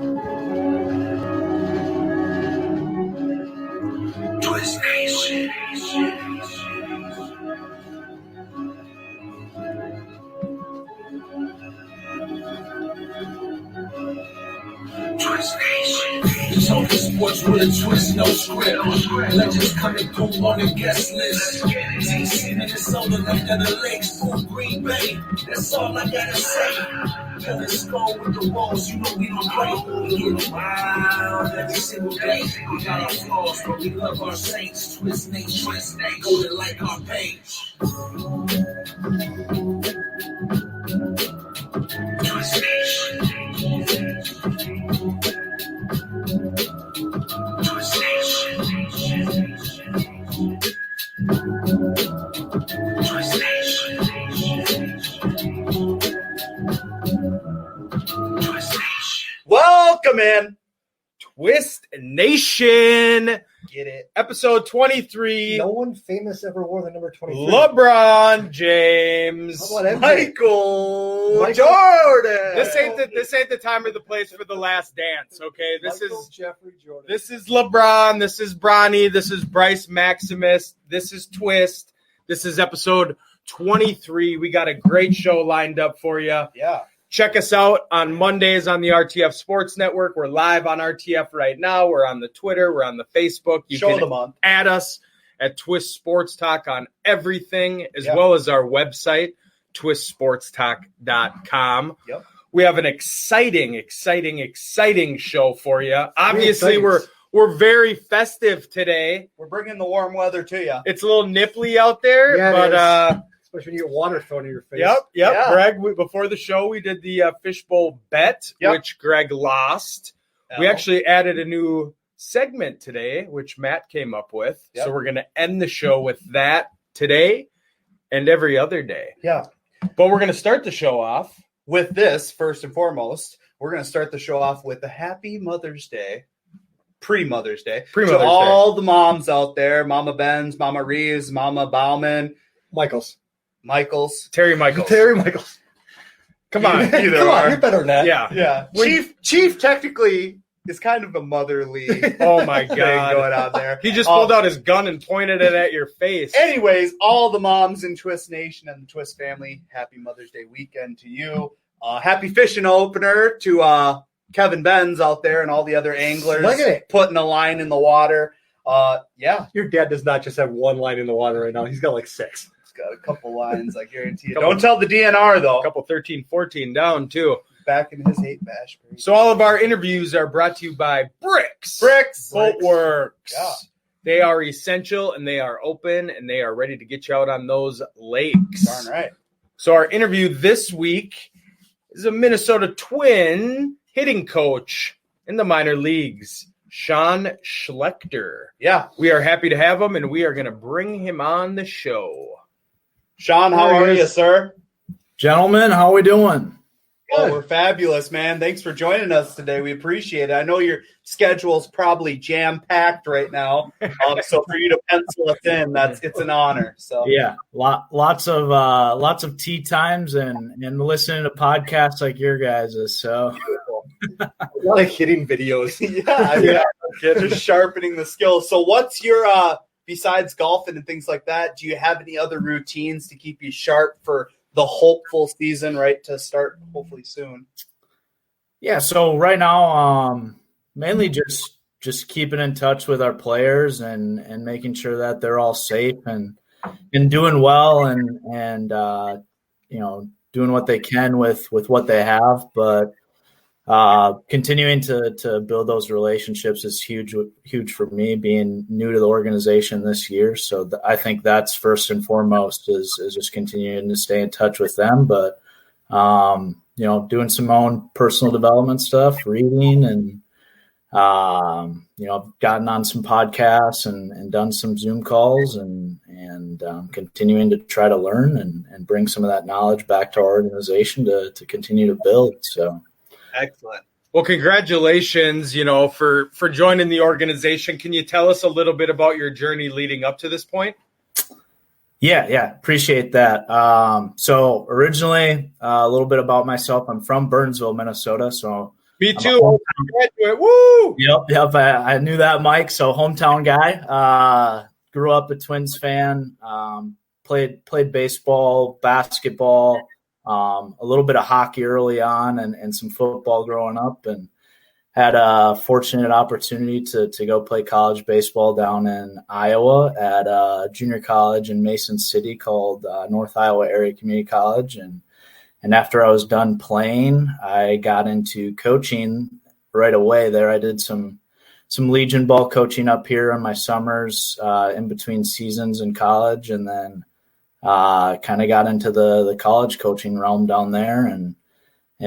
Twist Nation. Twist Nation. This whole sports with a twist, no script. Legends coming through on the guest list. DC, Minnesota, left of the lakes, from Green Bay. That's all I gotta say. Kevin Skull with the walls, you know we don't play. We get wild every single day. We got our flaws, but we love our saints. Twist Nation, go to like our page. Twist Nation. Twist Nation. Twist Nation. Twist Nation. Welcome in. Twist Nation. Get it. Episode 23. No one famous ever wore the number 23. LeBron James. How about MJ? Michael Jordan. This ain't the time or the place for the last dance, okay? Michael Jeffrey Jordan. This is LeBron, this is Bronny, this is Bryce Maximus, this is Twist. This is episode 23. We got a great show lined up for you. Yeah. Check us out on Mondays on the RTF Sports Network. We're live on RTF right now. We're on the Twitter. We're on the Facebook. You Show of the can month. add us at Twist Sports Talk on everything, as Yep. well as our website, twistsportstalk.com. Yep. We have an exciting show for you. Obviously, exciting. we're very festive today. We're bringing the warm weather to you. It's a little nipply out there, Yeah, it but is. Especially when you get water thrown in your face. Yep. Yeah. Greg, before the show, we did the fishbowl bet, Yep. which Greg lost. We actually added a new segment today, which Matt came up with. Yep. So we're going to end the show with that today and every other day. Yeah. But we're going to start the show off. With this, first and foremost, we're going to start the show off with a happy Mother's Day. Pre-Mother's Day. Pre-Mother's to all the moms out there, Mama Benz, Mama Reeves, Mama Bauman, Michaels. Michaels. Terry Michaels. Terry Michaels. Come on. Either Come or. on, you're better than that. Yeah. Yeah. Chief technically is kind of a motherly Oh, my thing God. going on there. He just pulled out his gun and pointed it at your face. Anyways, all the moms in Twist Nation and the Twist family, happy Mother's Day weekend to you. Happy fishing opener to Kevin Benz out there and all the other anglers Look at it. putting a line in the water. Yeah, Your dad does not just have one line in the water right now. He's got like 6. it's got a couple lines, I guarantee you. Don't tell the DNR, though. A couple 13-14 down, too. Back in his 8 bash. So all of our interviews are brought to you by Bricks. Bricks. Boatworks. Yeah. They are essential, and they are open, and they are ready to get you out on those lakes. Darn right. So our interview this week is a Minnesota Twin hitting coach in the minor leagues, Shawn Schlechter. Yeah. We are happy to have him, and we are going to bring him on the show. Sean, how There he are is. you, sir? Gentlemen, how we doing? Oh, we're fabulous, man. Thanks for joining us today. We appreciate it. I know your schedule's probably jam-packed right now, so for you to pencil us in, it's an honor. So Yeah, lots of tea times and listening to podcasts like your guys's. So Like hitting videos. yeah, just sharpening the skills. So what's your besides golfing and things like that, do you have any other routines to keep you sharp for the hopeful season, right, to start hopefully soon? yeah, so right now, mainly just keeping in touch with our players and making sure that they're all safe and doing well and doing what they can with what they have, but continuing to build those relationships is huge for me, being new to the organization this year. So I think that's first and foremost is just continuing to stay in touch with them, but doing some own personal development stuff, reading, and I've gotten on some podcasts and done some Zoom calls and continuing to try to learn and bring some of that knowledge back to our organization to continue to build. So. Excellent. Well, congratulations, for joining the organization. Can you tell us a little bit about your journey leading up to this point? Yeah. Appreciate that. So originally, a little bit about myself. I'm from Burnsville, Minnesota. So Me I'm a too. hometown- Graduate. Woo! Yep. I knew that, Mike. So hometown guy. Grew up a Twins fan. Played baseball, basketball, a little bit of hockey early on, and some football growing up, and had a fortunate opportunity to go play college baseball down in Iowa at a junior college in Mason City called North Iowa Area Community College, and after I was done playing, I got into coaching right away there. I did some Legion ball coaching up here in my summers in between seasons in college, and then kind of got into the college coaching realm down there, and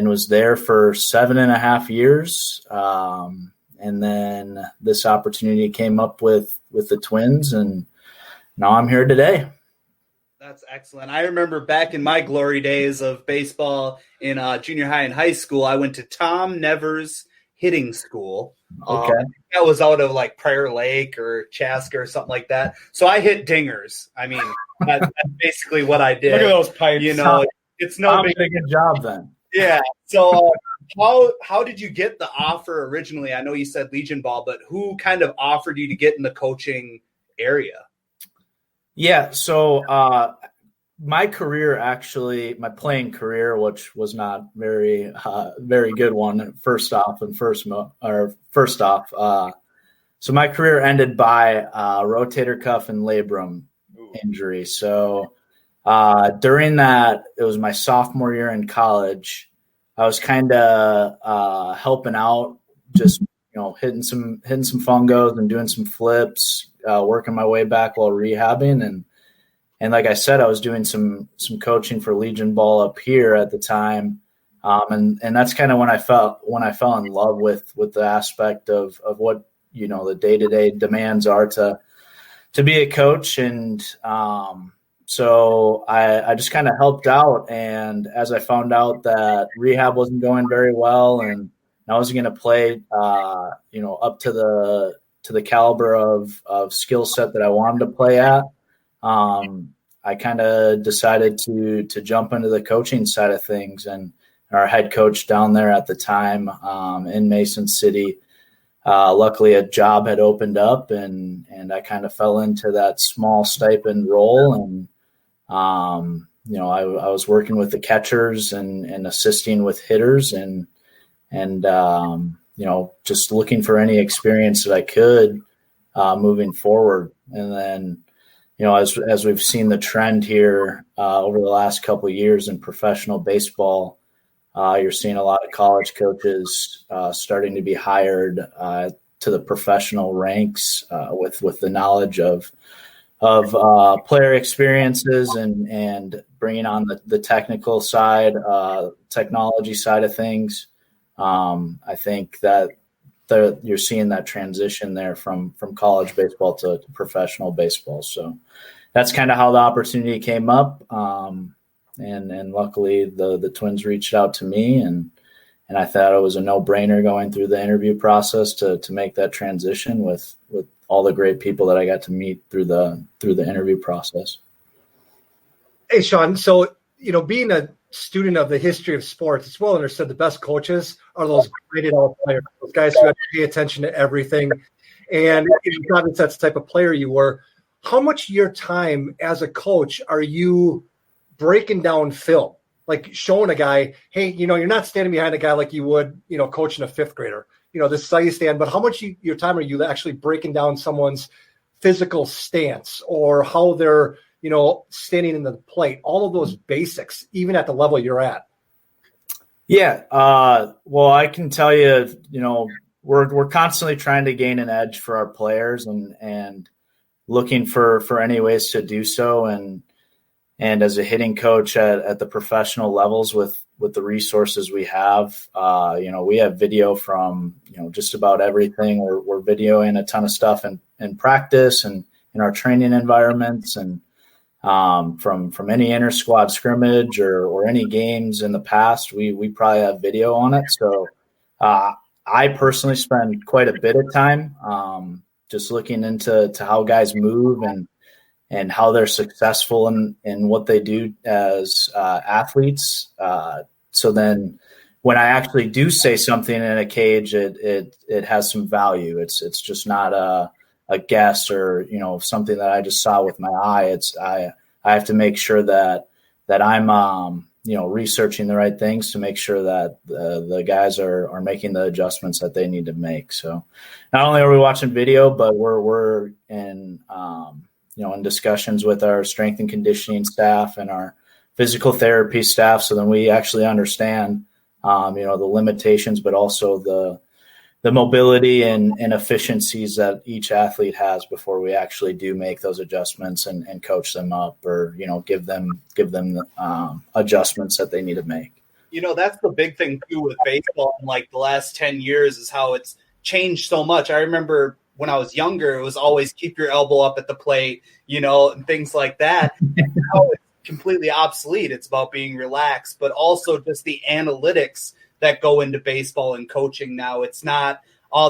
was there for 7.5 years. And then this opportunity came up with the Twins, and now I'm here today. That's excellent. I remember back in my glory days of baseball in junior high and high school, I went to Tom Nevers hitting school. Okay. That was out of like Prior Lake or Chaska or something like that. So I hit dingers. I mean, that's basically what I did. Look at those pipes. You know, it's no Tom big did a good job then. Yeah. So how did you get the offer originally? I know you said Legion ball, but who kind of offered you to get in the coaching area? Yeah. So my career, actually, my playing career, which was not very good one. First off, so my career ended by rotator cuff and labrum injury. So during that, it was my sophomore year in college. I was kind of helping out, just hitting some fungos and doing some flips, working my way back while rehabbing, and like I said, I was doing some coaching for Legion ball up here at the time, and that's kind of when I fell in love with the aspect of what the day-to-day demands are to be a coach, and so I just kind of helped out. And as I found out that rehab wasn't going very well, and I wasn't going to play, up to the caliber of skill set that I wanted to play at, I kind of decided to jump into the coaching side of things. And our head coach down there at the time in Mason City, luckily a job had opened up, and I kind of fell into that small stipend role. And I was working with the catchers and assisting with hitters, and just looking for any experience that I could moving forward. And then, as we've seen the trend here over the last couple of years in professional baseball, you're seeing a lot of college coaches starting to be hired to the professional ranks with the knowledge of player experiences and bringing on the technical side, technology side of things. I think that you're seeing that transition there from college baseball to professional baseball. So that's kind of how the opportunity came up. And luckily the Twins reached out to me, and I thought it was a no-brainer going through the interview process to make that transition with all the great people that I got to meet through the interview process. Hey, Shawn. So, being a student of the history of sports, it's well understood the best coaches are those graded out players, those guys who have to pay attention to everything. And probably that's the type of player you were. How much of your time as a coach are you breaking down film? Like showing a guy, hey, you're not standing behind a guy like you would, coaching a fifth grader. This is how you stand. But how much your time are you actually breaking down someone's physical stance or how they're, standing in the plate, all of those basics, even at the level you're at? Yeah. Well, I can tell you, we're constantly trying to gain an edge for our players and looking for any ways to do so. And as a hitting coach at the professional levels with the resources we have, we have video from, just about everything. We're videoing a ton of stuff in practice and in our training environments, and from any inter squad scrimmage or any games in the past, we probably have video on it. So I personally spend quite a bit of time just looking into how guys move and how they're successful in what they do as athletes. So then when I actually do say something in a cage, it has some value. It's just not a guess or, something that I just saw with my eye. I have to make sure that I'm, researching the right things to make sure that the guys are making the adjustments that they need to make. So not only are we watching video, but we're in, in discussions with our strength and conditioning staff and our physical therapy staff. So then we actually understand, the limitations, but also the mobility and efficiencies that each athlete has before we actually do make those adjustments and coach them up or, give them adjustments that they need to make. That's the big thing too with baseball in like the last 10 years is how it's changed so much. I remember when I was younger, it was always keep your elbow up at the plate, and things like that. Now it's completely obsolete. It's about being relaxed, but also just the analytics that go into baseball and coaching now. It's not,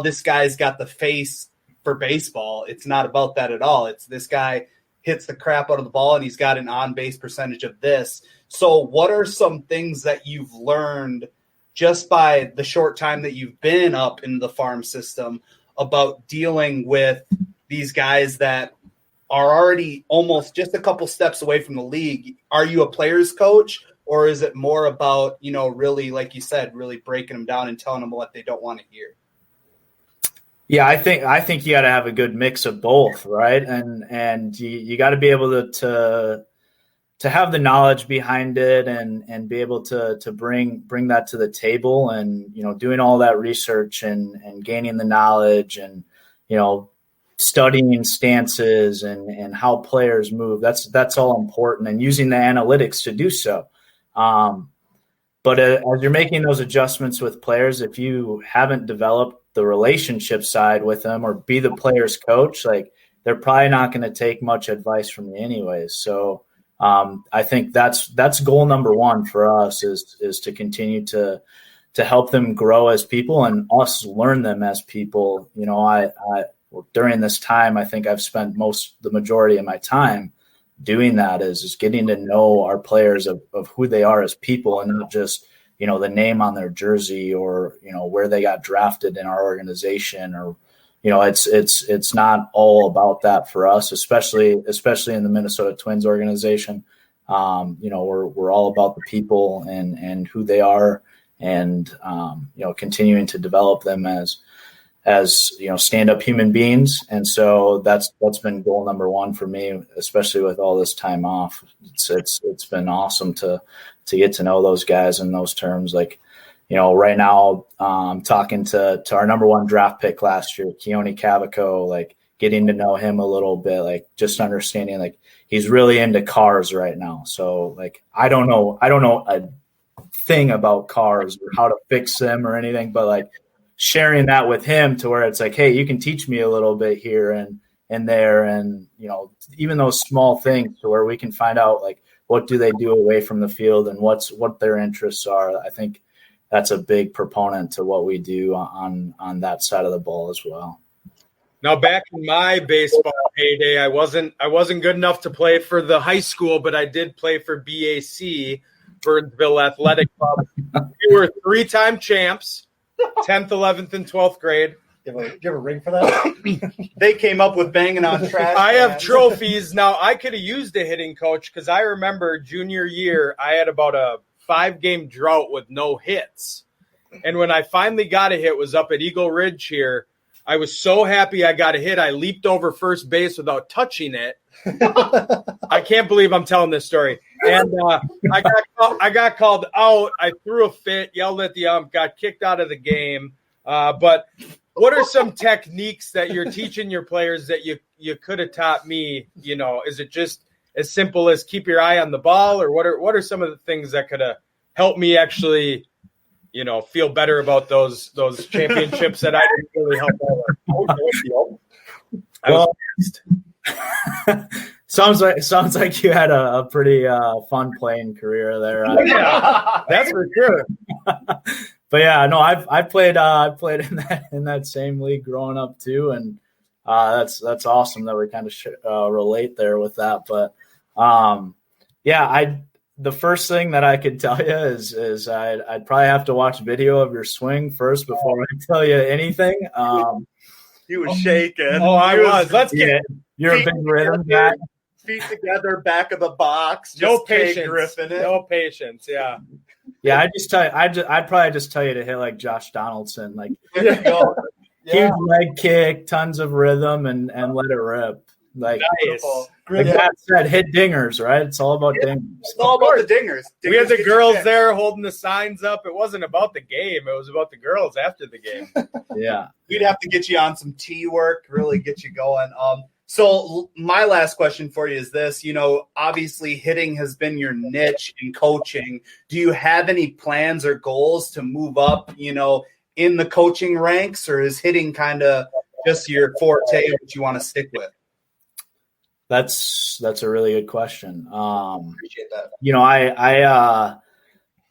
this guy's got the face for baseball. It's not about that at all. It's this guy hits the crap out of the ball and he's got an on-base percentage of this. So what are some things that you've learned just by the short time that you've been up in the farm system about dealing with these guys that are already almost just a couple steps away from the league? Are you a player's coach? Or is it more about, really, like you said, really breaking them down and telling them what they don't want to hear? Yeah, I think you got to have a good mix of both, right? And you got to be able to have the knowledge behind it and be able to bring that to the table and, doing all that research and gaining the knowledge and, studying stances and how players move. That's all important, and using the analytics to do so. But as you're making those adjustments with players, if you haven't developed the relationship side with them or be the player's coach, like they're probably not going to take much advice from you anyways. So I think that's goal number one for us is to continue to help them grow as people and us learn them as people. During this time, I think I've spent the majority of my time doing that is getting to know our players of who they are as people and not just, the name on their jersey or, where they got drafted in our organization or, it's not all about that for us, especially in the Minnesota Twins organization. We're all about the people and who they are and, continuing to develop them as stand-up human beings. And so that's been goal number one for me, especially with all this time off. It's been awesome to get to know those guys in those terms. Like, right now I'm talking to our number one draft pick last year, Keone Cavaco, like getting to know him a little bit, like just understanding, like he's really into cars right now. So like, I don't know a thing about cars or how to fix them or anything, but like, sharing that with him to where it's like, hey, you can teach me a little bit here and there. And, even those small things to where we can find out like, what do they do away from the field and what their interests are. I think that's a big proponent to what we do on that side of the ball as well. Now, back in my baseball heyday, I wasn't good enough to play for the high school, but I did play for BAC, Burnsville Athletic Club. We were 3-time champs. 10th, 11th, and 12th grade. Do you have a ring for that? They came up with banging on trash. I have trophies. Now, I could have used a hitting coach because I remember junior year, I had about a 5-game drought with no hits. And when I finally got a hit, was up at Eagle Ridge here. I was so happy I got a hit. I leaped over first base without touching it. I can't believe I'm telling this story. And I got called out. I threw a fit, yelled at the ump, got kicked out of the game. But what are some techniques that you're teaching your players that you could have taught me? Is it just as simple as keep your eye on the ball, or what are some of the things that could have helped me actually, feel better about those championships that I didn't really help out with? Sounds like you had a pretty fun playing career there. Yeah, that's for sure. But yeah, no, I played in that same league growing up too, and that's awesome that we kind of relate there with that. But the first thing that I could tell you is I'd probably have to watch video of your swing first before I tell you anything. He was shaking. Oh, I was. Let's get Yeah, you're a feet big rhythm together, guy. feet together, back of the box. no Just K patience. Griffin it. No patience. Yeah. Yeah, I'd probably just tell you to hit like Josh Donaldson, like There you go. huge leg kick, tons of rhythm, and let it rip. Like, Beautiful. like Matt said, hit dingers, right? It's all about dingers. It's all about the dingers. We had Dingers the get girls you there holding the signs up. It wasn't about the game. It was about the girls after the game. Yeah. We'd have to get you on some tee work, really get you going. So my last question for you is this, obviously hitting has been your niche in coaching. Do you have any plans or goals to move up, in the coaching ranks, or is hitting kind of just your forte, which you want to stick with? That's a really good question. Appreciate that.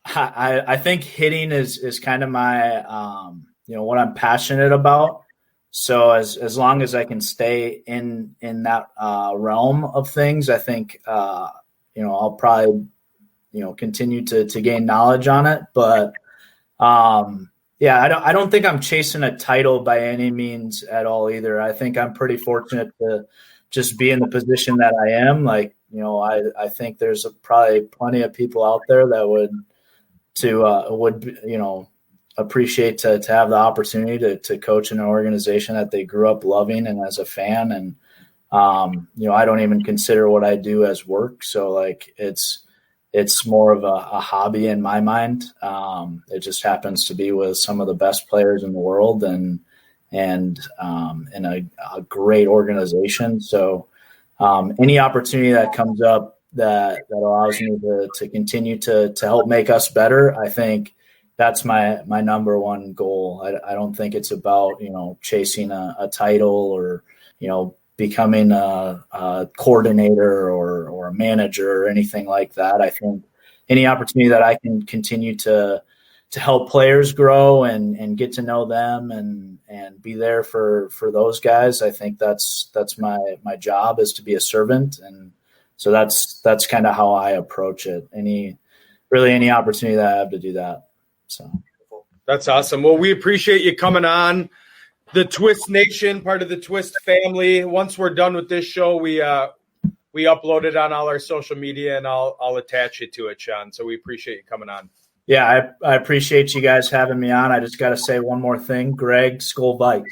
I think hitting is kind of my what I'm passionate about. So as long as I can stay in that realm of things, I think I'll probably continue to gain knowledge on it. But I don't think I'm chasing a title by any means at all either. I think I'm pretty fortunate to just be in the position that I am. Like, I think there's probably plenty of people out there that would appreciate to have the opportunity to coach in an organization that they grew up loving and as a fan. And, I don't even consider what I do as work. So like, it's more of a hobby in my mind. It just happens to be with some of the best players in the world and in a great organization. So any opportunity that comes up that allows me to continue to help make us better, I think that's my number one goal. I don't think it's about, chasing a title or, becoming a coordinator or a manager or anything like that. I think any opportunity that I can continue to help players grow and get to know them and be there for those guys, I think that's my job, is to be a servant. And so that's kind of how I approach it. Any opportunity that I have to do that. So That's awesome. Well, we appreciate you coming on the Twist Nation, part of the Twist family. Once we're done with this show, we upload it on all our social media, and I'll attach you to it, Shawn. So we appreciate you coming on. Yeah, I appreciate you guys having me on. I just got to say one more thing. Greg, Skull Vikes.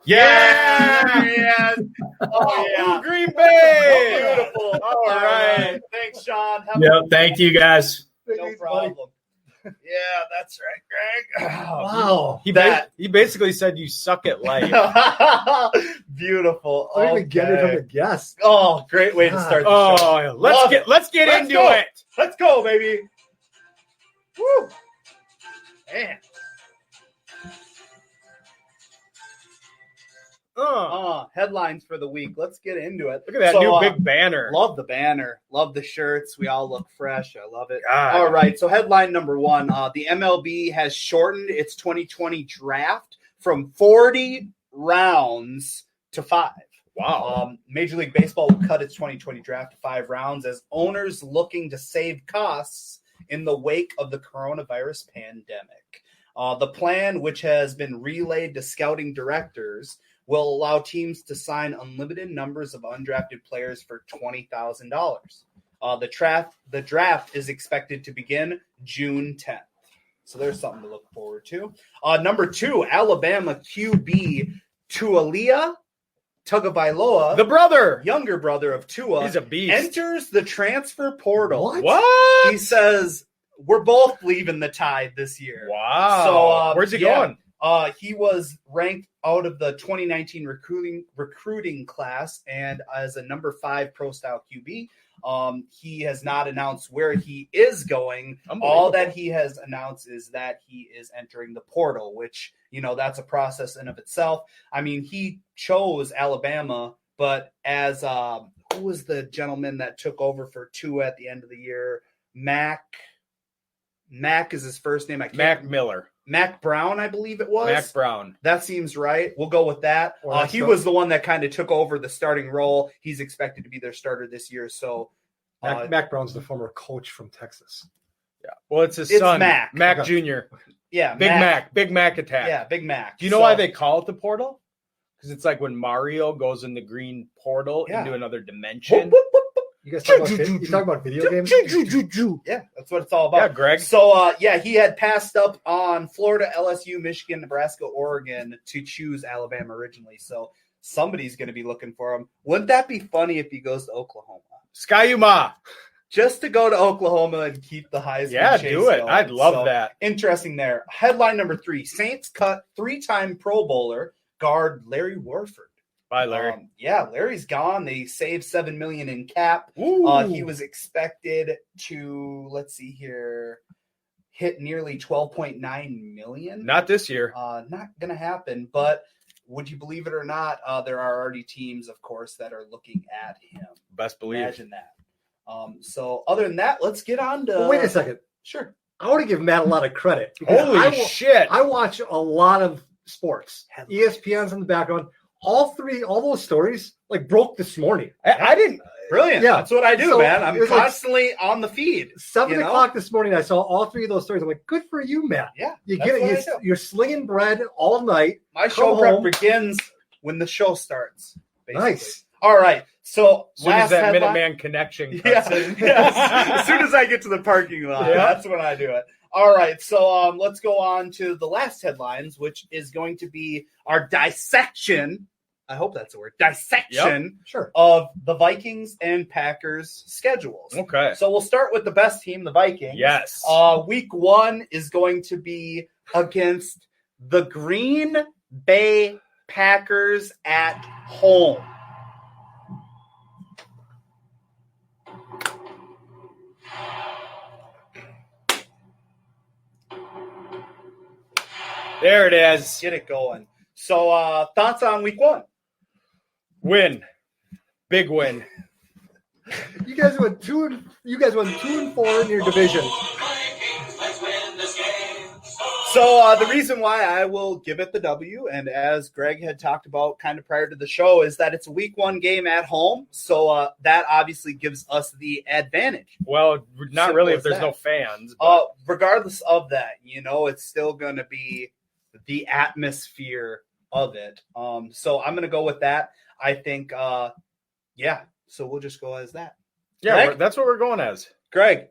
Yeah. Oh, yeah. Green Bay. Beautiful. All right. Thanks, Shawn. Thank you guys. No problem. Yeah, that's right, Greg. Wow. He basically said you suck at life. Beautiful. I don't even get it from the guest. Oh, great way to start the show. Let's get into it. Let's go, baby. Woo. Man. Headlines for the week. Let's get into it. Look at that new big banner. Love the banner. Love the shirts. We all look fresh. I love it. God. All right. So headline number one, the MLB has shortened its 2020 draft from 40 rounds to 5. Wow. Major League Baseball will cut its 2020 draft to 5 rounds as owners looking to save costs in the wake of the coronavirus pandemic. The plan, which has been relayed to scouting directors, will allow teams to sign unlimited numbers of undrafted players for $20,000. The draft is expected to begin June 10th. So there's something to look forward to. Number 2, Alabama QB Tualia Tagovailoa, the younger brother of Tua, he's a beast, enters the transfer portal. What? He says, we're both leaving the Tide this year. Wow. So where's he going? He was ranked out of the 2019 recruiting class and as a number 5 pro style QB. He has not announced where he is going. All that he has announced is that he is entering the portal, which, that's a process in of itself. I mean, he chose Alabama, but as who was the gentleman that took over for Tua at the end of the year? Mac is his first name. Mac Miller. Mac Brown, I believe it was. Mac Brown. That seems right. We'll go with that. He was the one that kind of took over the starting role. He's expected to be their starter this year. So Mac Brown's the former coach from Texas. Yeah. Well, it's his It's son, Mac. Jr. Yeah, Big Mac attack. Yeah, Big Mac. Do you know why they call it the portal? Because it's like when Mario goes in the green portal into another dimension. You guys talk about video games? Yeah, that's what it's all about. Yeah, Greg. So, he had passed up on Florida, LSU, Michigan, Nebraska, Oregon to choose Alabama originally. So somebody's going to be looking for him. Wouldn't that be funny if he goes to Oklahoma? Skyuma. Just to go to Oklahoma and keep the Heisman Yeah, chase do it. going. I'd love that. Interesting there. Headline number 3. Saints cut 3-time Pro Bowler guard Larry Warford. Bye, Larry. Larry's gone. They saved $7 million in cap. He was expected to, let's see here, hit nearly $12.9 million. Not this year. Not going to happen. But would you believe it or not, there are already teams, of course, that are looking at him. Best believe. Imagine that. So other than that, let's get on to. Wait a second. Sure. I want to give Matt a lot of credit. Holy shit! I watch a lot of sports. ESPN's in the background. All those stories broke this morning. I didn't. Brilliant. Yeah. That's what I do, So man. I'm it was constantly on the feed. 7 o'clock this morning, I saw all 3 of those stories. I'm like, good for you, Matt. Yeah. You get it. You're slinging bread all night. My show prep begins when the show starts. Basically. Nice. All right. So as soon as that Minuteman connection cuts in. Yes. As soon as I get to the parking lot, that's when I do it. All right. So let's go on to the last headlines, which is going to be our dissection. I hope that's a word. Dissection of the Vikings and Packers schedules. Okay. So we'll start with the best team, the Vikings. Yes. Week 1 is going to be against the Green Bay Packers at home. There it is. Get it going. So thoughts on week 1? Win. Big win. You guys went 2 and 4 in your division. So the reason why I will give it the W, and as Greg had talked about kind of prior to the show, is that it's a week 1 game at home. So that obviously gives us the advantage. Well, not really if there's no fans. Regardless of that, it's still going to be the atmosphere of it. So I'm going to go with that. I think, so we'll just go as that. Yeah, that's what we're going as. Greg.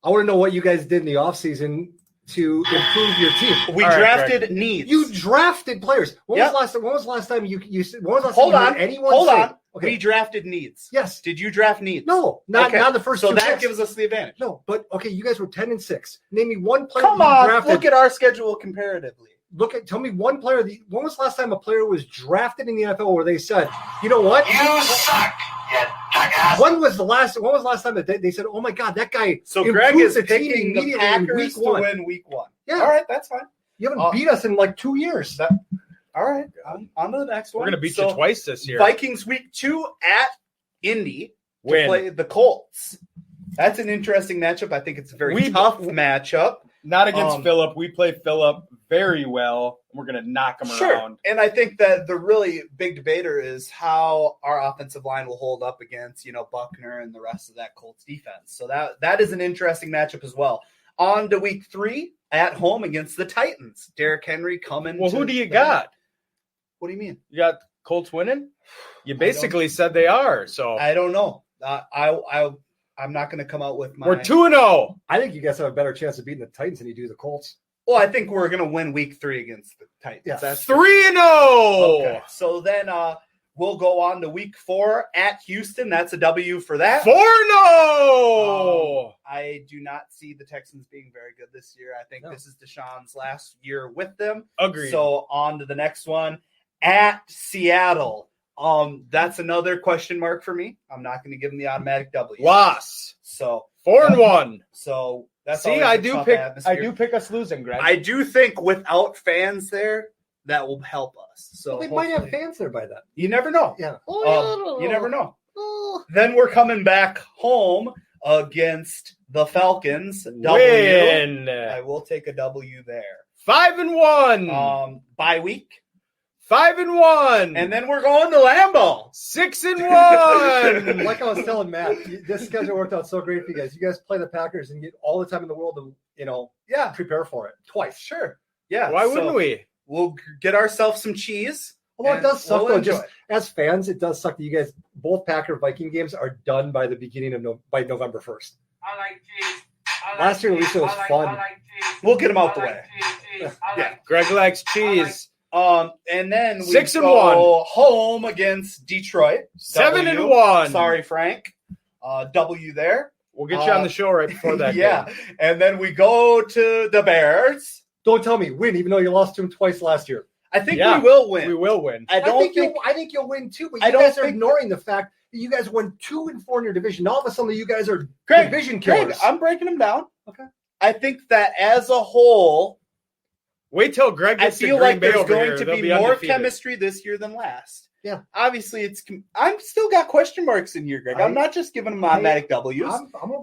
I want to know what you guys did in the offseason to improve your team. We drafted needs. You drafted players. When was the last time you heard anyone Hold say, on. Okay. We drafted needs. Yes. Did you draft needs? No, not the first 2 So that picks. gives us the advantage. No, but you guys were 10 and 6. Name me one player. Come on, look at our schedule comparatively. Tell me one player. When was the last time a player was drafted in the NFL where they said, you know what? You suck, you jackass. When was the last time that they said, oh my God, that guy? So Greg is the team picking the Packers to win week 1. Yeah. All right, that's fine. You haven't beat us in 2 years. All right, on to the next one. We're going to beat you twice this year. Vikings week 2 at Indy to play the Colts. That's an interesting matchup. I think it's a very tough matchup. Not against Phillip. We play Phillip very well. We're going to knock him around. And I think that the really big debater is how our offensive line will hold up against, Buckner and the rest of that Colts defense. So that is an interesting matchup as well. On to week 3 at home against the Titans. Derrick Henry coming. Well, who do you got? What do you mean? You got Colts winning? You basically said they are. So I don't know. I'm not going to come out with my. We're 2-0. I think you guys have a better chance of beating the Titans than you do the Colts. Well, I think we're going to win week 3 against the Titans. Yeah. That's 3-0. Okay. So then we'll go on to week 4 at Houston. That's a W for that. 4-0. I do not see the Texans being very good this year. I think this is Deshaun's last year with them. Agreed. So on to the next one at Seattle. That's another question mark for me. I'm not going to give them the automatic W. Loss. So 4-1. So that's I do pick us losing, Greg. I do think without fans there, that will help us. So they might have fans there by then. You never know. Yeah. You never know. Then we're coming back home against the Falcons. Win. I will take a W there. 5-1. Bye week. 5-1. And then we're going to Lambeau. 6-1. Like I was telling Matt, this schedule worked out so great for you guys. You guys play the Packers and get all the time in the world to, prepare for it twice. Sure. Yeah. Why wouldn't we? We'll get ourselves some cheese. Well, it does suck, we'll though. enjoy Just it. as fans, it does suck that you guys, both Packer-Viking games are done by the beginning of by November 1st. I like cheese. Last year, at least it was fun. We'll get them out the way. Yeah. Greg likes cheese. And then we 6-1. go home against Detroit. 7-1. Sorry, Frank. W there. We'll get you on the show right before that Yeah. game. And then we go to the Bears. Don't tell me win, even though you lost to them twice last year. I think Yeah. we will win. We will win. I don't think I think you'll win too, but I you don't guys are think- ignoring the fact that you guys won 2-4 in your division. All of a sudden, you guys are Greg, division killers. I'm breaking them down. Okay. I think that as a whole, Wait till Greg I gets to feel Green like Bay there's over going here. to They'll be be more undefeated. chemistry this year than last. Yeah. Obviously, I'm still got question marks in here, Greg. I'm not just giving them automatic W's.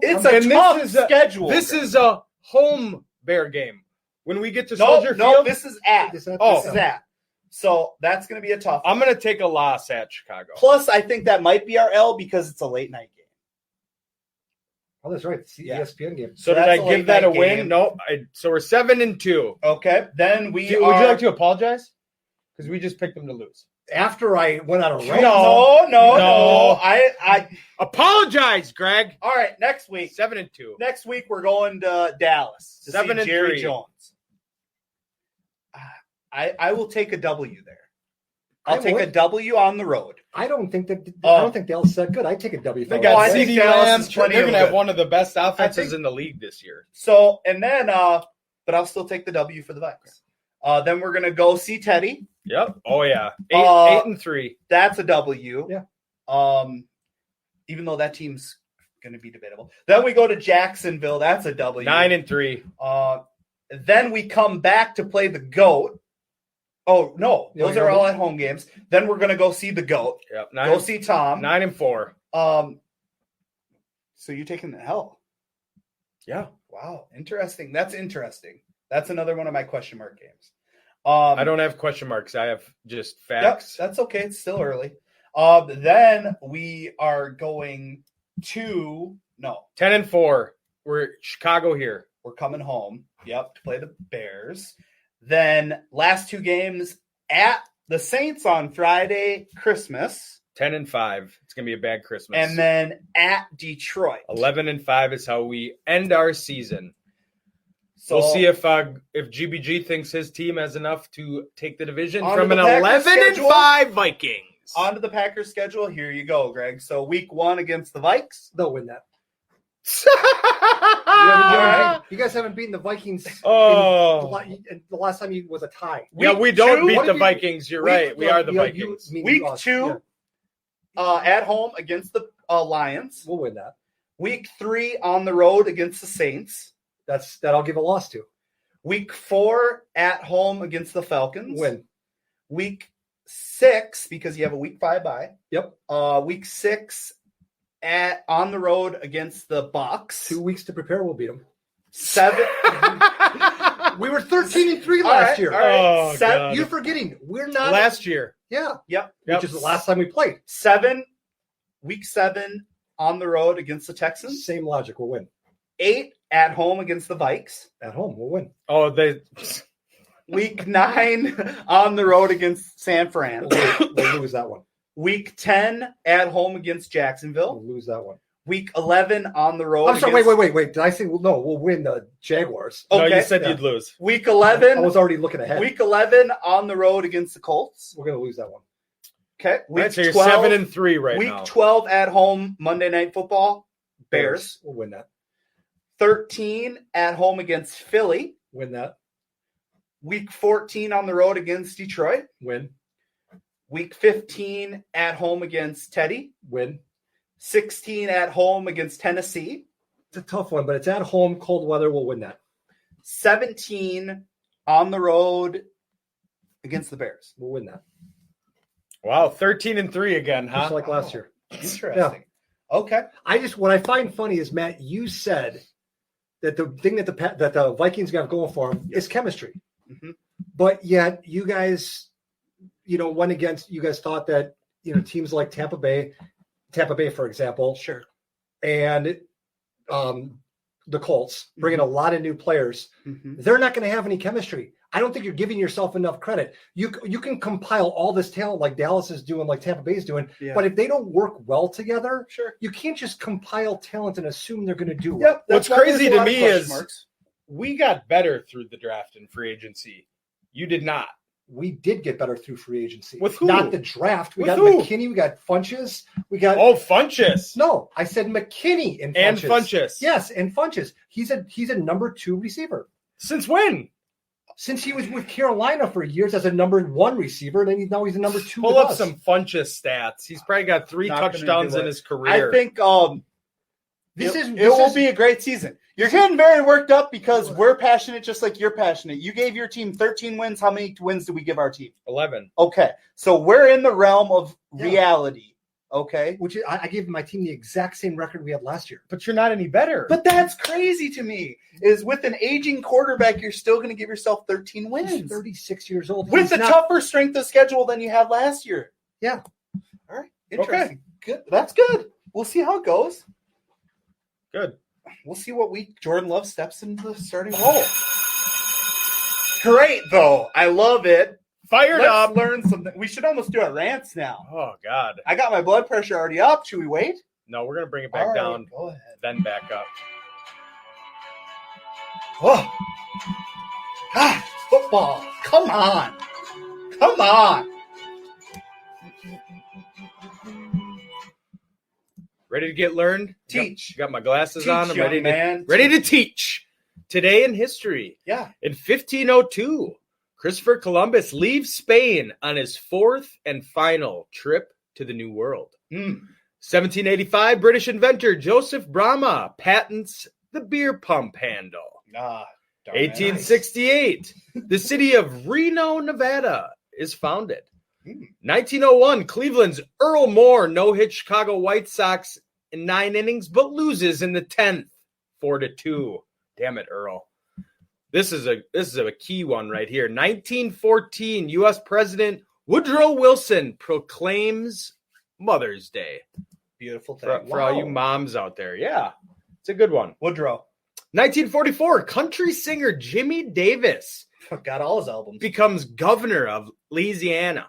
It's a And tough this is schedule. This Greg. is a home Bear game. When we get to no, Soldier no. Field, This is at. Oh. This is at. So that's going to be a tough. I'm going to take a loss at Chicago. Plus, I think that might be our L because it's a late night game. Oh, that's right. It's the Yeah. ESPN game. So did that's I a late give that a night win? game. No. So we're 7-2. Okay, then Would you like to apologize? Because we just picked them to lose. After I went on a rant, No. I. Apologize, Greg. All right, next week. 7-2. Next week we're going to Dallas to 7-3. see Jerry Jones. I will take a W there. I'll take a W on the road. I don't think Dallas is that good. I take a W. They fellas. got I think CeeDee Dallas Lamb. is plenty They're of going to have good. one of the best offenses think- in the league this year. So and then, but I'll still take the W for the Vikes. Then we're gonna go see Teddy. Yep. Oh yeah. 8-3. That's a W. Yeah. Even though that team's gonna be debatable. Then we go to Jacksonville. That's a W. 9-3. Then we come back to play the GOAT. Oh no, those are all at home games. Then we're gonna go see the GOAT. Yep. Go see Tom. 9-4. So you're taking the L. Yeah. Wow, interesting. That's interesting. That's another one of my question mark games. I don't have question marks. I have just Yep, facts. that's okay. It's still early. Then we are going to 10-4. We're Chicago here. we're coming home. Yep, to play the Bears. Then last two games at the Saints on Friday, Christmas, 10-5. It's gonna be a bad Christmas. and then at Detroit. 11-5 is how we end our season. So We'll see if GBG thinks his team has enough to take the division Onto from an the Packers 11-5 Vikings. onto the Packers schedule. Here you go, Greg. So week 1 against the Vikes. They'll win that. right. You guys haven't beaten the Vikings. Oh. The last time was a tie. Yeah, we Week don't two? beat What the if you- Vikings. You're right. We are the Vikings. Week 2 at home against the Lions. We'll win that. Week 3 on the road against the Saints. That I'll give a loss to. Week 4 at home against the Falcons. Win. Week 6, because you have a week 5 bye. Yep. Week 6 on the road against the Bucks. 2 weeks to prepare. We'll beat them. 7. We were 13-3 All last right, year. all right. Oh, Seven- God. You're forgetting. We're not. Last year. Yeah. Yep. Yep. Which is the last time we played. 7. Week 7 on the road against the Texans. Same logic. We'll win. 8 at home against the Vikes. At home, we'll win. Oh, they. Week 9 on the road against San Fran. We'll lose that one. Week 10 at home against Jacksonville. We'll lose that one. Week 11 on the road. I'm sorry. against- Wait. Did I say no? We'll win the Jaguars. No, Okay. you said Yeah. you'd lose. Week I 11. was already looking ahead. Week 11 on the road against the Colts. We're gonna lose that one. Okay. Week Right, so you're 12. 7-3 right Week now. 12 at home Monday Night Football. Bears. We'll win that. 13 at home against Philly. Win that. Week 14 on the road against Detroit. Win. Week 15 at home against Teddy. Win. 16 at home against Tennessee. It's a tough one, but it's at home, cold weather. We'll win that. 17 on the road against the Bears. We'll win that. Wow, 13-3 again, huh? Just like last year. Interesting. Okay. What I find funny is, Matt, you said that the thing that the Vikings got going for them is chemistry. Mhm. But yet you guys, went against, you guys thought that, teams like Tampa Bay, for example, Sure. and the Colts bring in a lot of new players. Mm-hmm. They're not going to have any chemistry. I don't think you're giving yourself enough credit. You can compile all this talent like Dallas is doing, like Tampa Bay is doing, but if they don't work well together, sure, you can't just compile talent and assume they're going to do well. What's crazy to me is we got better through the draft and free agency. You did not. We did get better through free agency. With who? Not the draft. We With got who? McKinney. We got Funches. We got Funches. No, I said McKinney and Funches. And Funches. Yes, and Funches. He's a number 2 receiver. Since when? Since he was with Carolina for years as a number 1 receiver, and then now he's a number 2. Pull up some Funches stats. He's probably got 3 touchdowns in his career. I think it will be a great season. You're getting very worked up because we're passionate just like you're passionate. You gave your team 13 wins. How many wins did we give our team? 11. Okay. So we're in the realm of reality. Okay. Which I gave my team the exact same record we had last year. But you're not any better. But that's crazy to me. Is with an aging quarterback, you're still going to give yourself 13 wins. He's 36 years old. With a tougher strength of schedule than you had last year. Yeah. All right. Interesting. Okay. Good. That's good. We'll see how it goes. Good. We'll see what week Jordan Love steps into the starting role. Great, though. I love it. Fired up. Learn something. We should almost do our rants now. Oh, God. I got my blood pressure already up. Should we wait? No, we're going to bring it back down. Go ahead. Then back up. Oh. God, football. Come on. Come on. Ready to get learned? Teach. Got my glasses Teach, on. I'm ready man. to teach. Today in history. Yeah. In 1502, Christopher Columbus leaves Spain on his 4th and final trip to the New World. 1785, British inventor Joseph Brahma patents the beer pump handle. 1868, the city of Reno, Nevada is founded. 1901, Cleveland's Earl Moore no-hit Chicago White Sox in 9 innings, but loses in the 10th, 4-2. Damn it, Earl. This is a key one right here. 1914, U.S. President Woodrow Wilson proclaims Mother's Day. Beautiful thing. For all you moms out there. Yeah, it's a good one. Woodrow. 1944, country singer Jimmy Davis Got all his albums. becomes governor of Louisiana.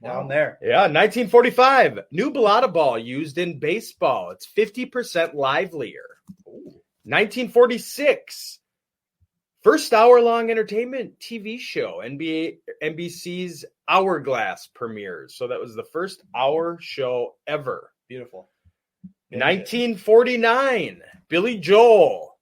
Down there. Yeah, 1945, new balata ball used in baseball. It's 50% livelier. 1946, first hour-long entertainment TV show, NBC's Hourglass premieres. So that was the first hour show ever. Beautiful. 1949, Billy Joel,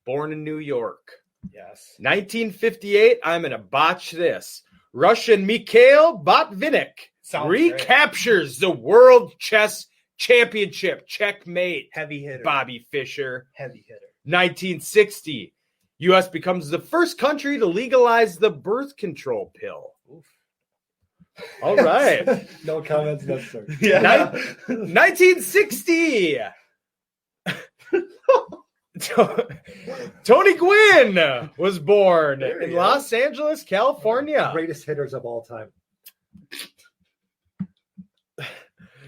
born in New York. Yes. 1958, I'm going to botch this. Russian Mikhail Botvinnik recaptures the World Chess Championship. Checkmate. Heavy hitter. Bobby Fischer. Heavy hitter. 1960, U.S. becomes the first country to legalize the birth control pill. Oof. All right. No comments necessary. Yeah. 1960. Tony Gwynn was born in Los Angeles, California. Greatest hitters of all time.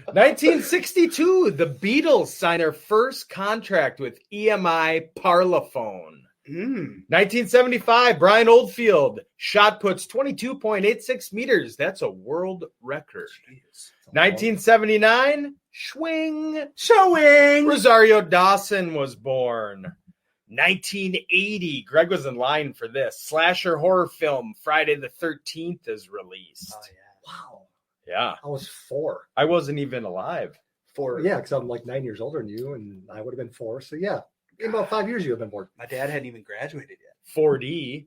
1962, the Beatles sign their first contract with EMI Parlophone. 1975, Brian Oldfield shot puts 22.86 meters. That's a world record. 1979, Showing. Rosario Dawson was born. 1980, Greg was in line for this. Slasher horror film Friday the 13th is released. Oh, yeah. Wow. Yeah. I was 4. I wasn't even alive. 4. Yeah, because I'm like 9 years older than you, and I would have been 4. So, yeah. In about 5 years, you have been born. My dad hadn't even graduated yet. 4D.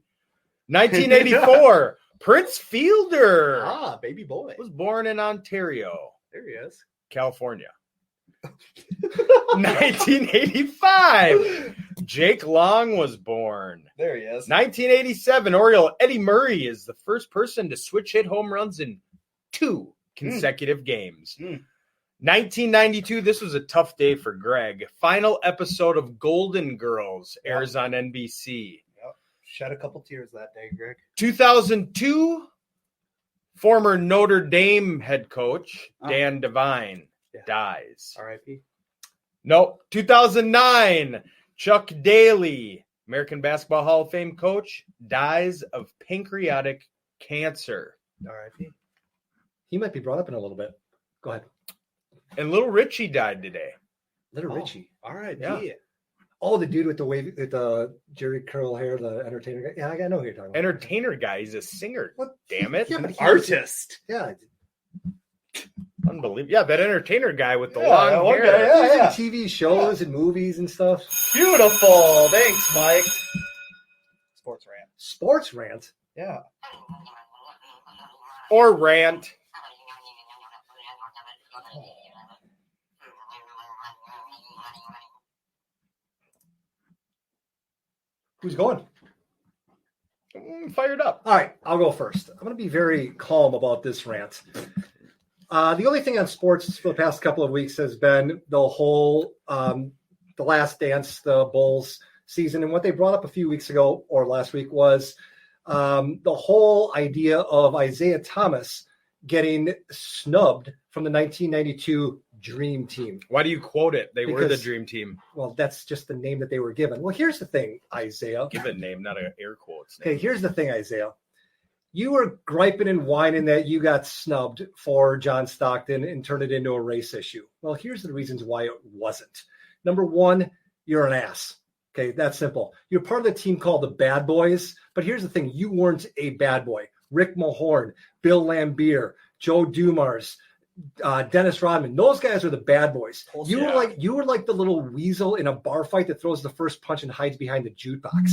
1984, Prince Fielder. Baby boy. Was born in Ontario, There he is. California. 1985, Jake Long was born. There he is. 1987, Oriole Eddie Murray is the first person to switch hit home runs in 2 consecutive games. 1992, this was a tough day for Greg. Final episode of Golden Girls airs on NBC. Yep. Shed a couple tears that day, Greg. 2002, Former Notre Dame head coach Dan Devine dies. R.I.P. Nope. 2009, Chuck Daly, American Basketball Hall of Fame coach, dies of pancreatic cancer. R.I.P. He might be brought up in a little bit. Go ahead. And Little Richie died today. Little Richie. R.I.P. Yeah. Oh, the dude with the Jerry curl hair, the entertainer guy. Yeah, I know who you're talking about. Entertainer guy. He's a singer. What? Damn it. Yeah, An but artist. Yeah. Unbelievable. Yeah, that entertainer guy with the Yeah, long one hair. guy, yeah. He's in TV shows and movies and stuff. Beautiful. Thanks, Mike. Sports rant. Sports rant. Yeah. Or rant. Who's going? Fired up. All right, I'll go first. I'm going to be very calm about this rant. The only thing on sports for the past couple of weeks has been the whole The Last Dance, the Bulls season. And what they brought up a few weeks ago or last week was the whole idea of Isaiah Thomas getting snubbed from the 1992 Dream Team. Why do you quote it? They were the Because- dream team. Well, that's just the name that they were given. Well, here's the thing, Isaiah. Give it a name, not an air quotes Okay, name. here's the thing, Isaiah. You were griping and whining that you got snubbed for John Stockton and turned it into a race issue. Well, here's the reasons why it wasn't. Number one, you're an ass. Okay, that's simple. You're part of the team called the Bad Boys, but here's the thing. You weren't a bad boy. Rick Mahorn, Bill Lambier, Joe Dumars, Dennis Rodman, those guys are the bad boys. You were like the little weasel in a bar fight that throws the first punch and hides behind the jukebox.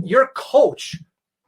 Your coach,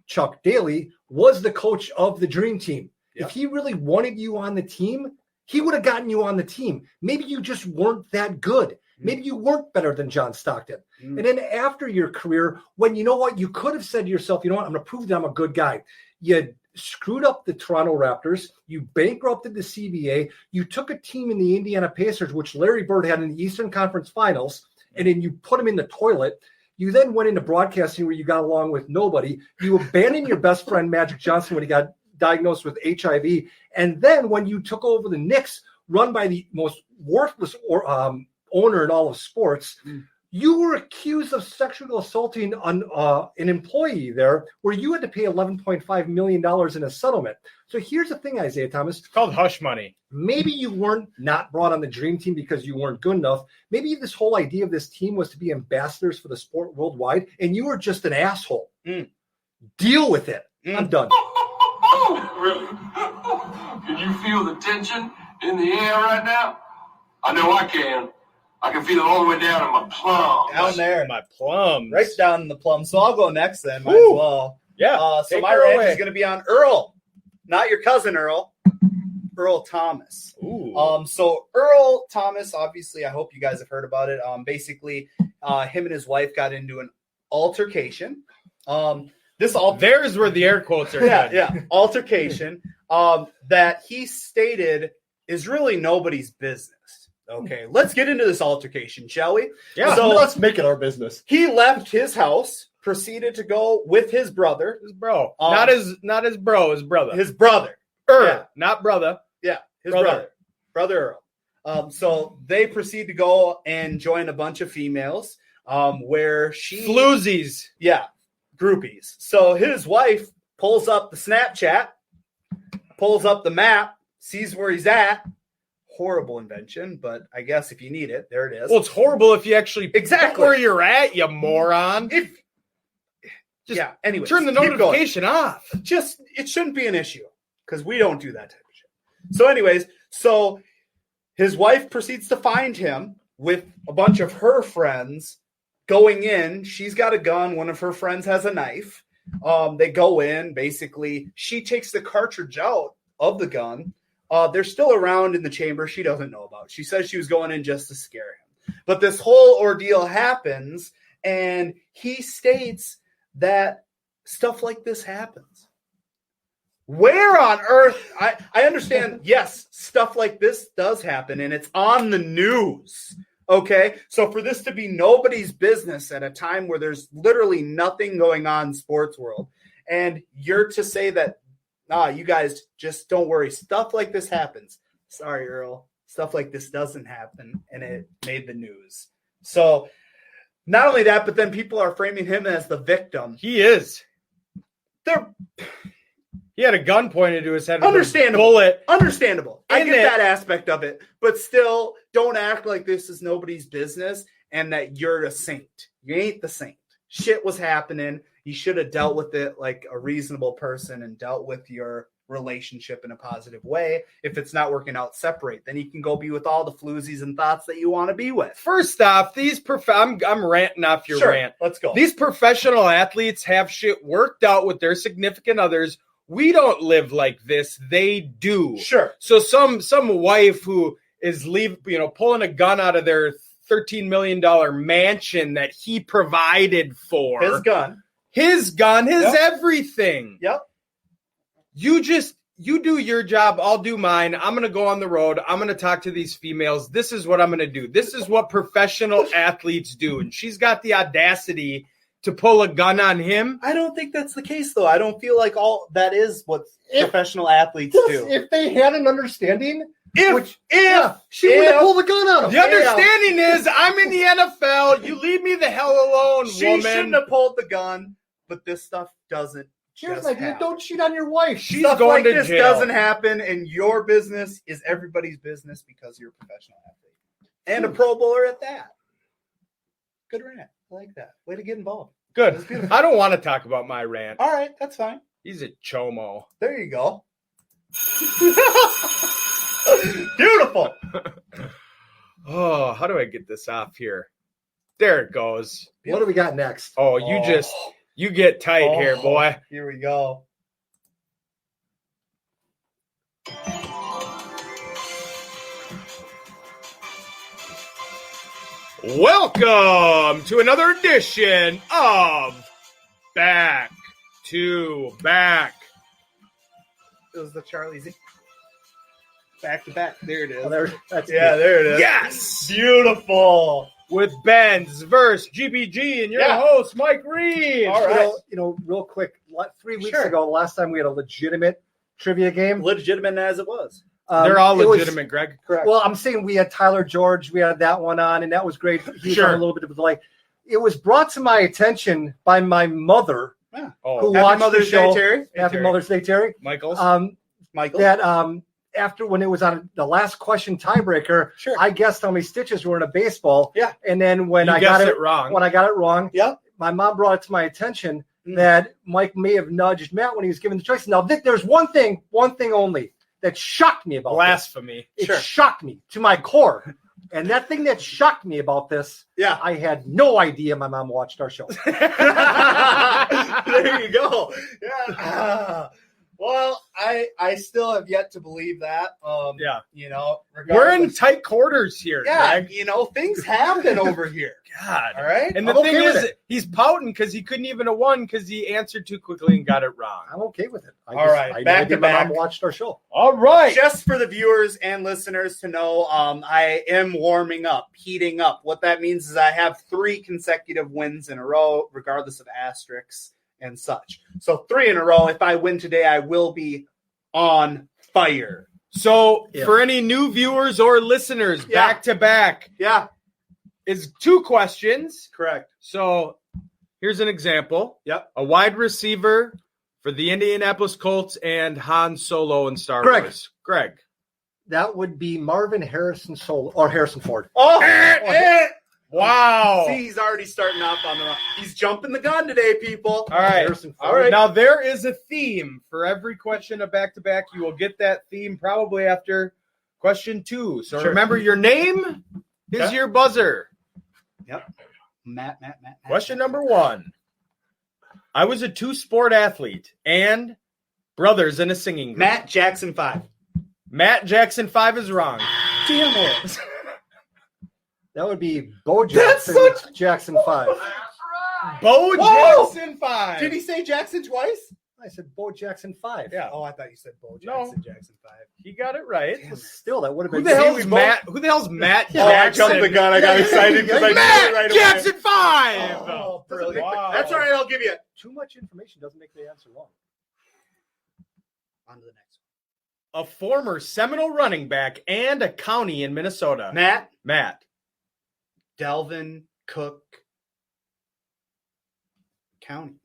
Chuck Daly, was the coach of the Dream Team. If he really wanted you on the team, he would have gotten you on the team. Maybe you just weren't that good. Maybe you weren't better than John Stockton. And then after your career, when you know what, you could have said to yourself, you know what, I'm going to prove that I'm a good guy. You screwed up the Toronto Raptors. You bankrupted the CBA. You took a team in the Indiana Pacers, which Larry Bird had in the Eastern Conference Finals, and then you put them in the toilet. You then went into broadcasting where you got along with nobody. You abandoned your best friend, Magic Johnson, when he got diagnosed with HIV. And then when you took over the Knicks, run by the most worthless owner in all of sports, you were accused of sexually assaulting an employee there, where you had to pay $11.5 million in a settlement. So here's the thing, Isaiah Thomas. It's called hush money. Maybe you weren't not brought on the Dream Team because you weren't good enough. Maybe this whole idea of this team was to be ambassadors for the sport worldwide, and you were just an asshole. Deal with it. I'm done. Really? Can you feel the tension in the air right now? I know I can. I can feel it all the way down in my plums. Down there. My plums. Right down in the plum. So I'll go next then. Might Woo. as well. Yeah. So take my her rant away. is going to be on Earl. Not your cousin Earl. Earl Thomas. Ooh. So Earl Thomas, obviously, I hope you guys have heard about it. Basically, him and his wife got into an altercation. There's where the air quotes are good. Altercation that he stated is really nobody's business. Okay, let's get into this altercation, shall we? Yeah. So Let's make it our business. he left his house, proceeded to go with his brother. His bro. Not his bro, his brother. His brother. Yeah. Not brother. Yeah, his Brother. brother Earl. So they proceed to go and join a bunch of females where she... Floozies. Yeah, groupies. So his wife pulls up the Snapchat, pulls up the map, sees where he's at. Horrible invention, but I guess if you need it, there it is. Well, it's horrible if you actually Exactly. put where you're at, you moron. Anyway, Turn the notification off. Just it shouldn't be an issue because we don't do that type of shit. So, anyways, his wife proceeds to find him with a bunch of her friends going in. She's got a gun. One of her friends has a knife. They go in. Basically, she takes the cartridge out of the gun. They're still around in the chamber she doesn't know about. She says she was going in just to scare him. But this whole ordeal happens, and he states that stuff like this happens. Where on earth? I understand, yes, stuff like this does happen, and it's on the news. Okay? So for this to be nobody's business at a time where there's literally nothing going on in sports world, and you're to say that you guys just don't worry. Stuff like this happens. Sorry, Earl. Stuff like this doesn't happen, and it made the news. So not only that, but then people are framing him as the victim. He is. They're He had a gun pointed to his head. understandable. Bullet. Understandable. I In get it. that aspect of it, but still, don't act like this is nobody's business and that you're a saint. You ain't the saint. Shit was happening. You should have dealt with it like a reasonable person and dealt with your relationship in a positive way. If it's not working out, separate. Then you can go be with all the floozies and thoughts that you want to be with. First off, I'm ranting off your Sure, rant. let's go. These professional athletes have shit worked out with their significant others. We don't live like this. They do. Sure. So some wife who is pulling a gun out of their $13 million mansion that he provided for. His gun. His Yep. everything. Yep. You do your job. I'll do mine. I'm going to go on the road. I'm going to talk to these females. This is what I'm going to do. This is what professional athletes do. And she's got the audacity to pull a gun on him. I don't think that's the case, though. I don't feel like all that is what professional athletes do. If they had an understanding, If she would have pulled the gun on him. The understanding is I'm in the NFL. You leave me the hell alone, she woman. shouldn't have pulled the gun, but this stuff doesn't. Here's just an idea: happen. don't cheat on your wife. She's Stuff going like to this jail. doesn't happen, and your business is everybody's business because you're a professional athlete and a Pro Bowler at that. Good rant. I like that. Way to get involved. Good. I don't want to talk about my rant. All right, that's fine. He's a chomo. There you go. Beautiful. Oh, how do I get this off here? There it goes. What do we got next? Oh, you get tight here, boy. Here we go. Welcome to another edition of Back to Back. It was the Charlie Z. Back to back. There it is. Oh, there it is. Yes! Beautiful. With Ben's verse GBG and your host, Mike Reed. All right. Real quick. 3 weeks Sure. ago, the last time we had a legitimate trivia game. Legitimate as it was. They're all it was- legitimate, Greg. Correct. Well, I'm saying we had Tyler George. We had that one on, and that was great. He was on a little bit of a delay. It was brought to my attention by my mother, Oh, who Happy watched Mother's the show. Day, Terry. Happy Mother's Day, Terry. Michaels. Michael. That after when it was on the last question tiebreaker, Sure. I guessed how many stitches were in a baseball. Yeah. And then when You I got guessed it it wrong. when I got it wrong, Yep. my mom brought it to my attention that Mike may have nudged Matt when he was given the choice. Now, there's one thing only that shocked me about Blasphemy. this. It shocked me to my core. And that thing that shocked me about this, Yeah. I had no idea my mom watched our show. There you go. Yeah. Well, I still have yet to believe that. Yeah. Regardless. We're in tight quarters here, Yeah, Greg. things happen over here. God. All right. And the I'm thing okay with is, it. he's pouting because he couldn't even have won because he answered too quickly and got it wrong. I'm okay with it. All right, I back know to my back. mom watched our show. All right. Just for the viewers and listeners to know, I am warming up, heating up. What that means is I have 3 consecutive wins in a row, regardless of asterisks and such. So 3 in a row. If I win today, I will be on fire. So for any new viewers or listeners, back to back Yeah, is 2 questions. correct. So here's an example. Yep. A wide receiver for the Indianapolis Colts and Han Solo in Star Greg. Wars. Greg. That would be Marvin Harrison Harrison Ford. Oh, Wow. See, he's already starting off on the wrong. He's jumping the gun today, people. All right. Harrison Ford. All right. Now, there is a theme for every question of back-to-back. You will get that theme probably after question 2. So Sure. remember, your name is your buzzer. Yep. Matt. Question number 1. I was a 2-sport athlete and brothers in a singing group. Matt Jackson 5. Matt Jackson 5 is wrong. Damn it. That would be Bo That's Jackson, Jackson 5. Bo Whoa! Jackson 5. Did he say Jackson twice? I said Bo Jackson 5. Yeah. Oh, I thought you said Bo No. Jackson, Jackson 5. He got it right. Damn it. Still, that would have Who been. the hell's we Matt? Who the hell's Matt Oh, I Jackson? jumped the gun. I got excited because I knew it Matt right Jackson away. 5. Oh, brilliant. Wow. That's all right. I'll give you it. Too much information doesn't make the answer wrong. On to the next one. A former Seminole running back and a county in Minnesota. Matt. Delvin Cook County.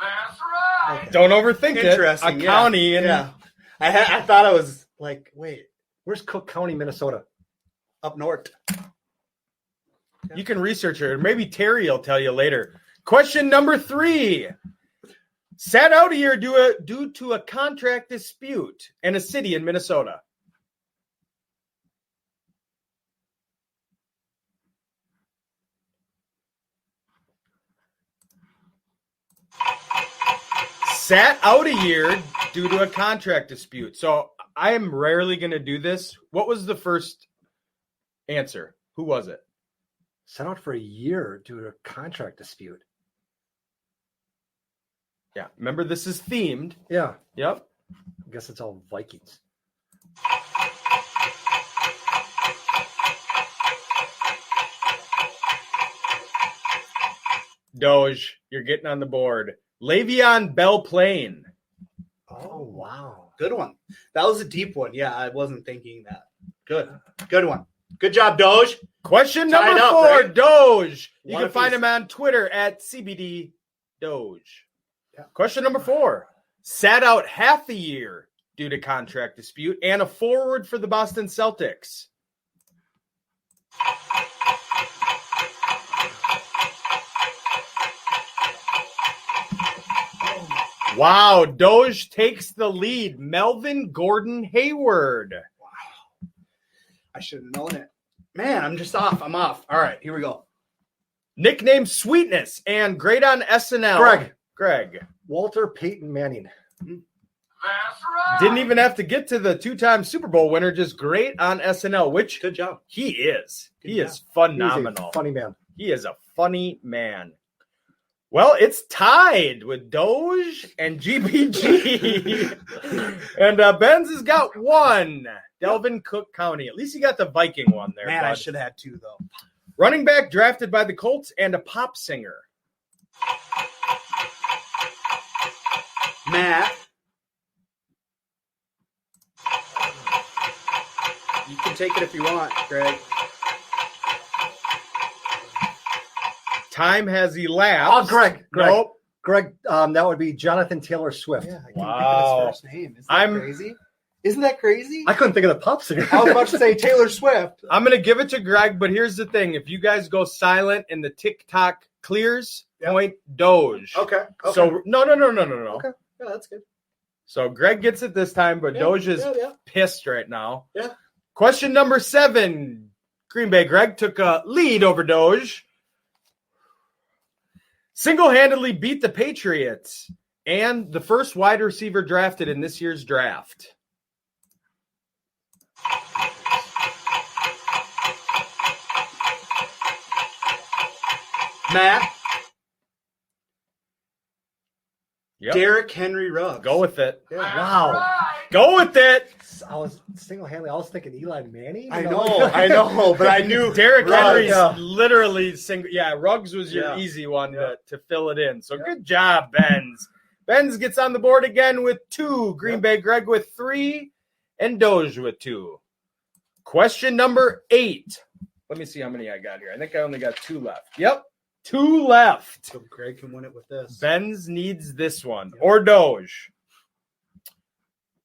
That's right. Okay. Don't overthink it. Interesting. A county in I thought I was like, wait, Where's Cook County, Minnesota? up north. You can research it. Or maybe Terry will tell you later. Question number 3. Sat out a year due to a contract dispute in a city in Minnesota. Sat out a year due to a contract dispute. So I am rarely going to do this. What was the first answer? Who was it? Sent out for a year due to a contract dispute. Yeah. Remember, this is themed. Yeah. Yep. I guess it's all Vikings. Doge, you're getting on the board. Le'Veon Bell Plain. Oh, wow. Good one. That was a deep one. Yeah, I wasn't thinking that. Good one. Good job, Doge. Question Tied number up, 4, right? Doge. You One can find apiece. him on Twitter at CBD Doge. Yeah. Question number 4. Sat out half the year due to contract dispute and a forward for the Boston Celtics. Wow, Doge takes the lead. Melvin Gordon Hayward. I should have known it. Man, I'm just off. I'm off. All right, here we go. Nickname Sweetness and great on SNL. Greg. Walter Payton Manning. That's right. Didn't even have to get to the 2-time Super Bowl winner, just great on SNL, which Good job. he is. He Good is He's phenomenal. a funny man. He is a funny man. Well, it's tied with Doge and GBG. And Benz has got 1. Delvin Cook County. At least he got the Viking one there. Man, I bud. should have had 2, though. Running back drafted by the Colts and a pop singer. Matt. You can take it if you want, Greg. Time has elapsed. Oh, Greg. Nope. Greg, that would be Jonathan Taylor Swift. Yeah, I can't Wow. think of his first name. Isn't that crazy? I couldn't think of the pop singer. I was about to say Taylor Swift. I'm going to give it to Greg, but here's the thing. If you guys go silent and the TikTok clears, point Doge. Okay. So, no. Okay. Yeah, that's good. So Greg gets it this time, but Yeah, Doge is yeah. pissed right now. Yeah. Question number 7. Green Bay Greg took a lead over Doge. Single-handedly beat the Patriots and the first wide receiver drafted in this year's draft. Matt. Yep. Derrick Henry Ruggs. Go with it. Yeah. Wow. Go with it. I was single-handedly, I was thinking Eli Manning. I know, but I knew Derrick Ruggs. Henry's literally single. Yeah, Ruggs was your easy one to fill it in. So good job, Benz. Benz gets on the board again with 2. Green Bay Greg with 3. And Doge with 2. Question number 8. Let me see how many I got here. I think I only got 2 left. Yep. 2 left. So Greg can win it with this. Benz needs this one. Or Doge.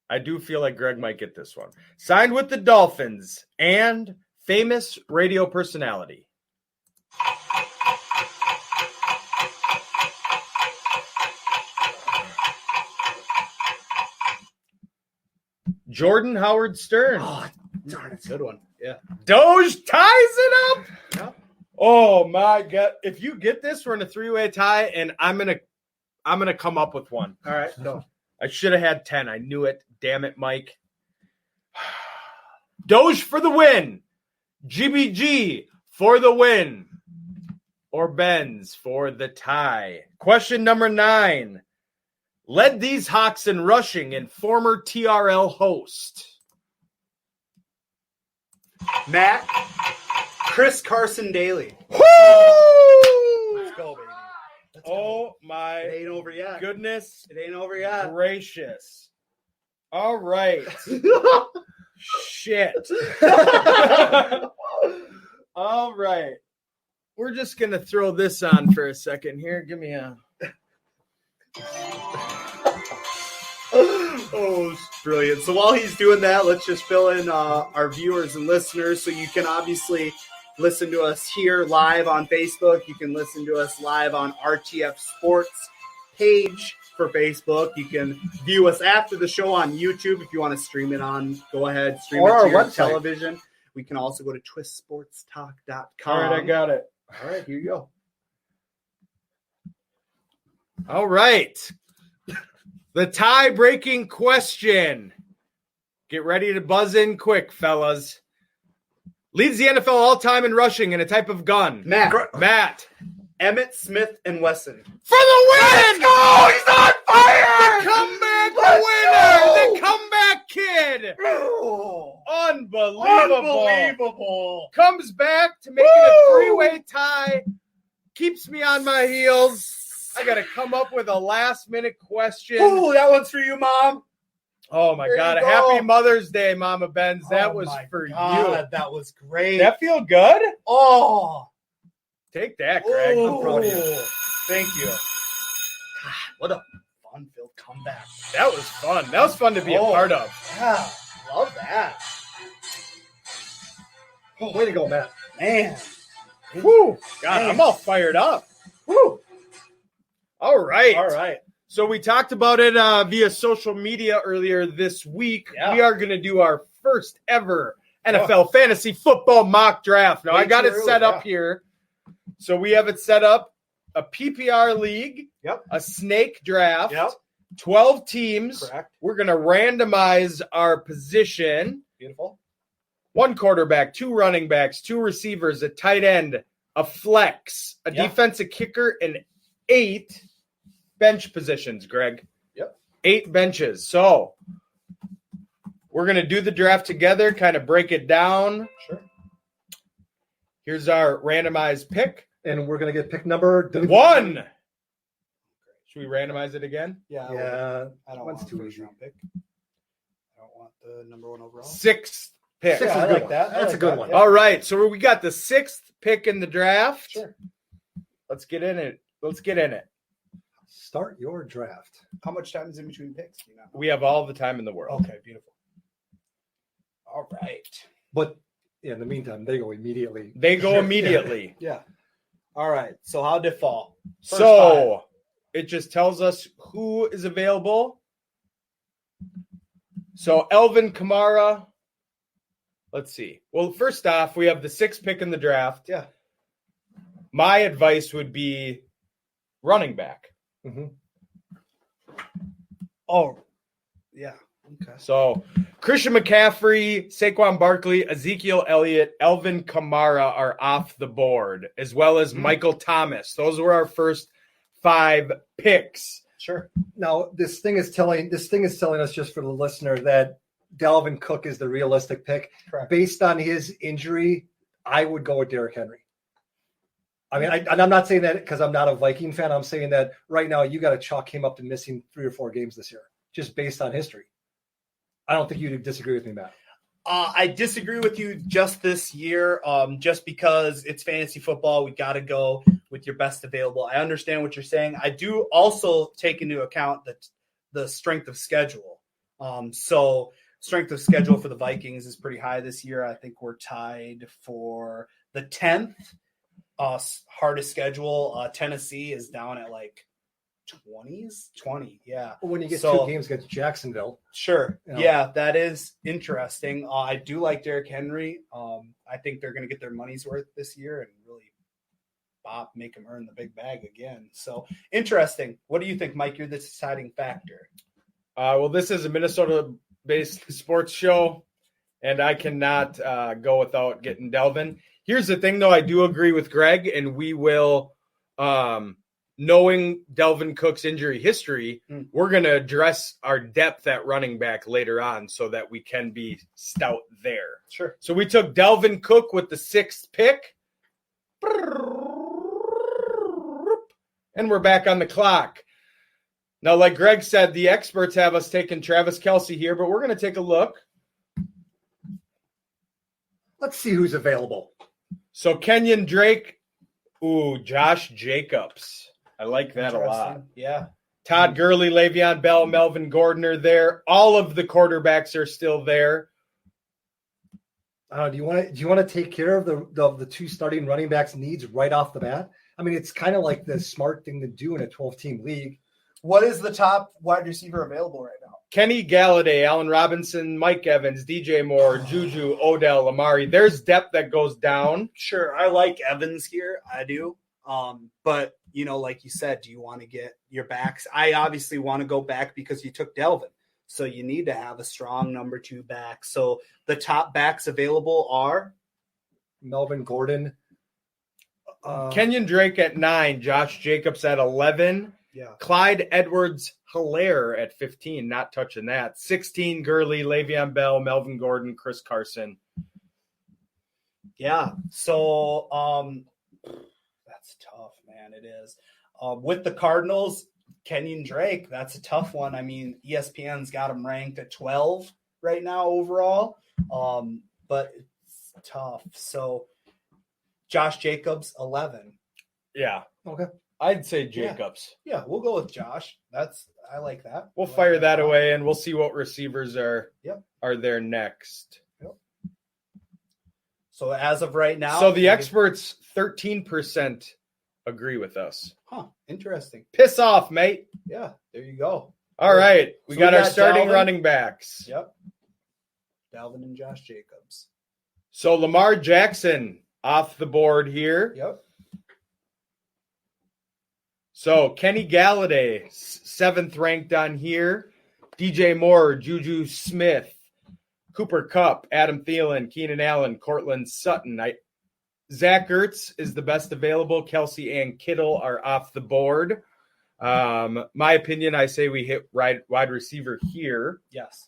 I do feel like Greg might get this one. Signed with the Dolphins and famous radio personality. Jordan Howard Stern. Oh, darn, it's a good one. Yeah. Doge ties it up. Yeah. Oh my God! If you get this, we're in a 3-way tie, and I'm gonna come up with one. All right. Go. I should have had 10. I knew it. Damn it, Mike. Doge for the win. GBG for the win. Or Benz for the tie. Question number 9. Led these Hawks in rushing and former TRL host. Matt. Chris Carson Daly. Woo! Let's go, baby. Let's go. Oh my It ain't over yet. goodness It ain't over yet. gracious. All right. Shit. All right. We're just going to throw this on for a second here. Give me a... Oh, brilliant. So while he's doing that, let's just fill in our viewers and listeners. So you can obviously listen to us here live on Facebook. You can listen to us live on RTF Sports page for Facebook. You can view us after the show on YouTube. If you want to stream it on, go ahead, stream Or it our to your website. television. We can also go to twistsportstalk.com. All right, I got it. All right, here you go. All right. The tie-breaking question. Get ready to buzz in quick, fellas. Leads the NFL all-time in rushing in a type of gun. Matt. Emmett Smith and Wesson. For the win! Let's go! He's on fire! The comeback Let's winner! go! The comeback kid! Oh, Unbelievable. Comes back to make it a three-way tie. Keeps me on my heels. I got to come up with a last-minute question. Ooh, that one's for you, Mom. Oh, my There God. you go. Happy Mother's Day, Mama Benz. That was my for God, you. that was great. That feel good? Oh, Take that, Greg. Ooh. I'm proud of you. Thank you. God, what a fun-filled comeback. That was fun. That was fun to be a part of. Yeah, love that. Way to go, Matt. Man. Whew. God, Man. I'm all fired up. Woo. All right. All right. So we talked about it via social media earlier this week. Yeah. We are going to do our first ever NFL fantasy football mock draft. Now, Way I got too it early, set up yeah. here. So we have it set up, a PPR league, Yep. a snake draft, Yep. 12 teams. Correct. We're going to randomize our position. Beautiful. 1 quarterback, 2 running backs, 2 receivers, a tight end, a flex, a Yeah. defensive kicker, and 8 bench positions, Greg. Yep. 8 benches. So we're going to do the draft together, kind of break it down. Sure. Here's our randomized pick. And we're going to get pick number 1. Should we randomize it again? Yeah. Yeah. I don't One's want too first easy. round pick. I don't want the number 1 overall. 6th pick. Six Yeah, is I a good like one. that. I That's like a good that, one. yeah. All right. So we got the 6th pick in the draft. Sure. Let's get in it. Let's get in it. Start your draft. How much time is in between picks? Do you know? We have all the time in the world. Okay, beautiful. All right. But in the meantime, they go immediately. They go immediately. Yeah. All right. So how'd it fall? First So it just tells us who is available. So Elvin Kamara. Let's see. Well, first off, we have the 6th pick in the draft. Yeah. My advice would be running back. Mhm. Oh, yeah. Okay. So Christian McCaffrey, Saquon Barkley, Ezekiel Elliott, Elvin Kamara are off the board, as well as Michael Thomas. Those were our first 5 picks. Sure. Now, this thing is telling us, just for the listener, that Dalvin Cook is the realistic pick. Correct. Based on his injury, I would go with Derrick Henry. I mean, and I'm not saying that because I'm not a Viking fan. I'm saying that right now you got to chalk him up to missing 3 or 4 games this year, just based on history. I don't think you'd disagree with me, Matt. I disagree with you just this year, just because it's fantasy football. We got to go with your best available. I understand what you're saying. I do also take into account that the strength of schedule. So strength of schedule for the Vikings is pretty high this year. I think we're tied for the 10th hardest schedule. Tennessee is down at like 20, yeah. When you get So- 2 games against Jacksonville, Sure. You know. Yeah, that is interesting. I do like Derrick Henry. I think they're going to get their money's worth this year and really make him earn the big bag again. So interesting. What do you think, Mike? You're the deciding factor. Well, this is a Minnesota-based sports show, and I cannot go without getting Delvin. Here's the thing, though. I do agree with Greg, and we will, knowing Delvin Cook's injury history, we're going to address our depth at running back later on so that we can be stout there. Sure. So we took Delvin Cook with the 6th pick. And we're back on the clock. Now, like Greg said, the experts have us taking Travis Kelce here, but we're going to take a look. Let's see who's available. So Kenyon Drake, Josh Jacobs. I like that a lot. Yeah. Todd Gurley, Le'Veon Bell, Melvin Gordon are there. All of the quarterbacks are still there. Do you want to take care of the two starting running backs needs right off the bat? I mean, it's kind of like the smart thing to do in a 12-team league. What is the top wide receiver available right now? Kenny Galladay, Allen Robinson, Mike Evans, DJ Moore, Juju, Odell, Amari. There's depth that goes down. Sure, I like Evans here. I do. But, like you said, do you want to get your backs? I obviously want to go back because you took Delvin. So you need to have a strong number 2 back. So the top backs available are? Melvin Gordon. Kenyon Drake at 9, Josh Jacobs at 11. Yeah. Clyde Edwards-Helaire at 15, not touching that. 16, Gurley, Le'Veon Bell, Melvin Gordon, Chris Carson. Yeah. So that's tough, man. It is. With the Cardinals, Kenyon Drake, that's a tough one. I mean, ESPN's got him ranked at 12 right now overall, but it's tough. So Josh Jacobs, 11. Yeah. Okay. I'd say Jacobs. Yeah, we'll go with Josh. I like that. We'll fire that away, and we'll see what receivers are there next. Yep. So as of right now. So the experts, 13% agree with us. Huh. Interesting. Piss off, mate. Yeah, there you go. All right. We So got we our got starting Dalvin. running backs. Yep. Dalvin and Josh Jacobs. So Lamar Jackson off the board here. Yep. So Kenny Galladay, 7th ranked on here. DJ Moore, Juju Smith, Cooper Kupp, Adam Thielen, Keenan Allen, Cortland Sutton. Zach Ertz is the best available. Kelsey and Kittle are off the board. My opinion, I say we hit wide receiver here. Yes.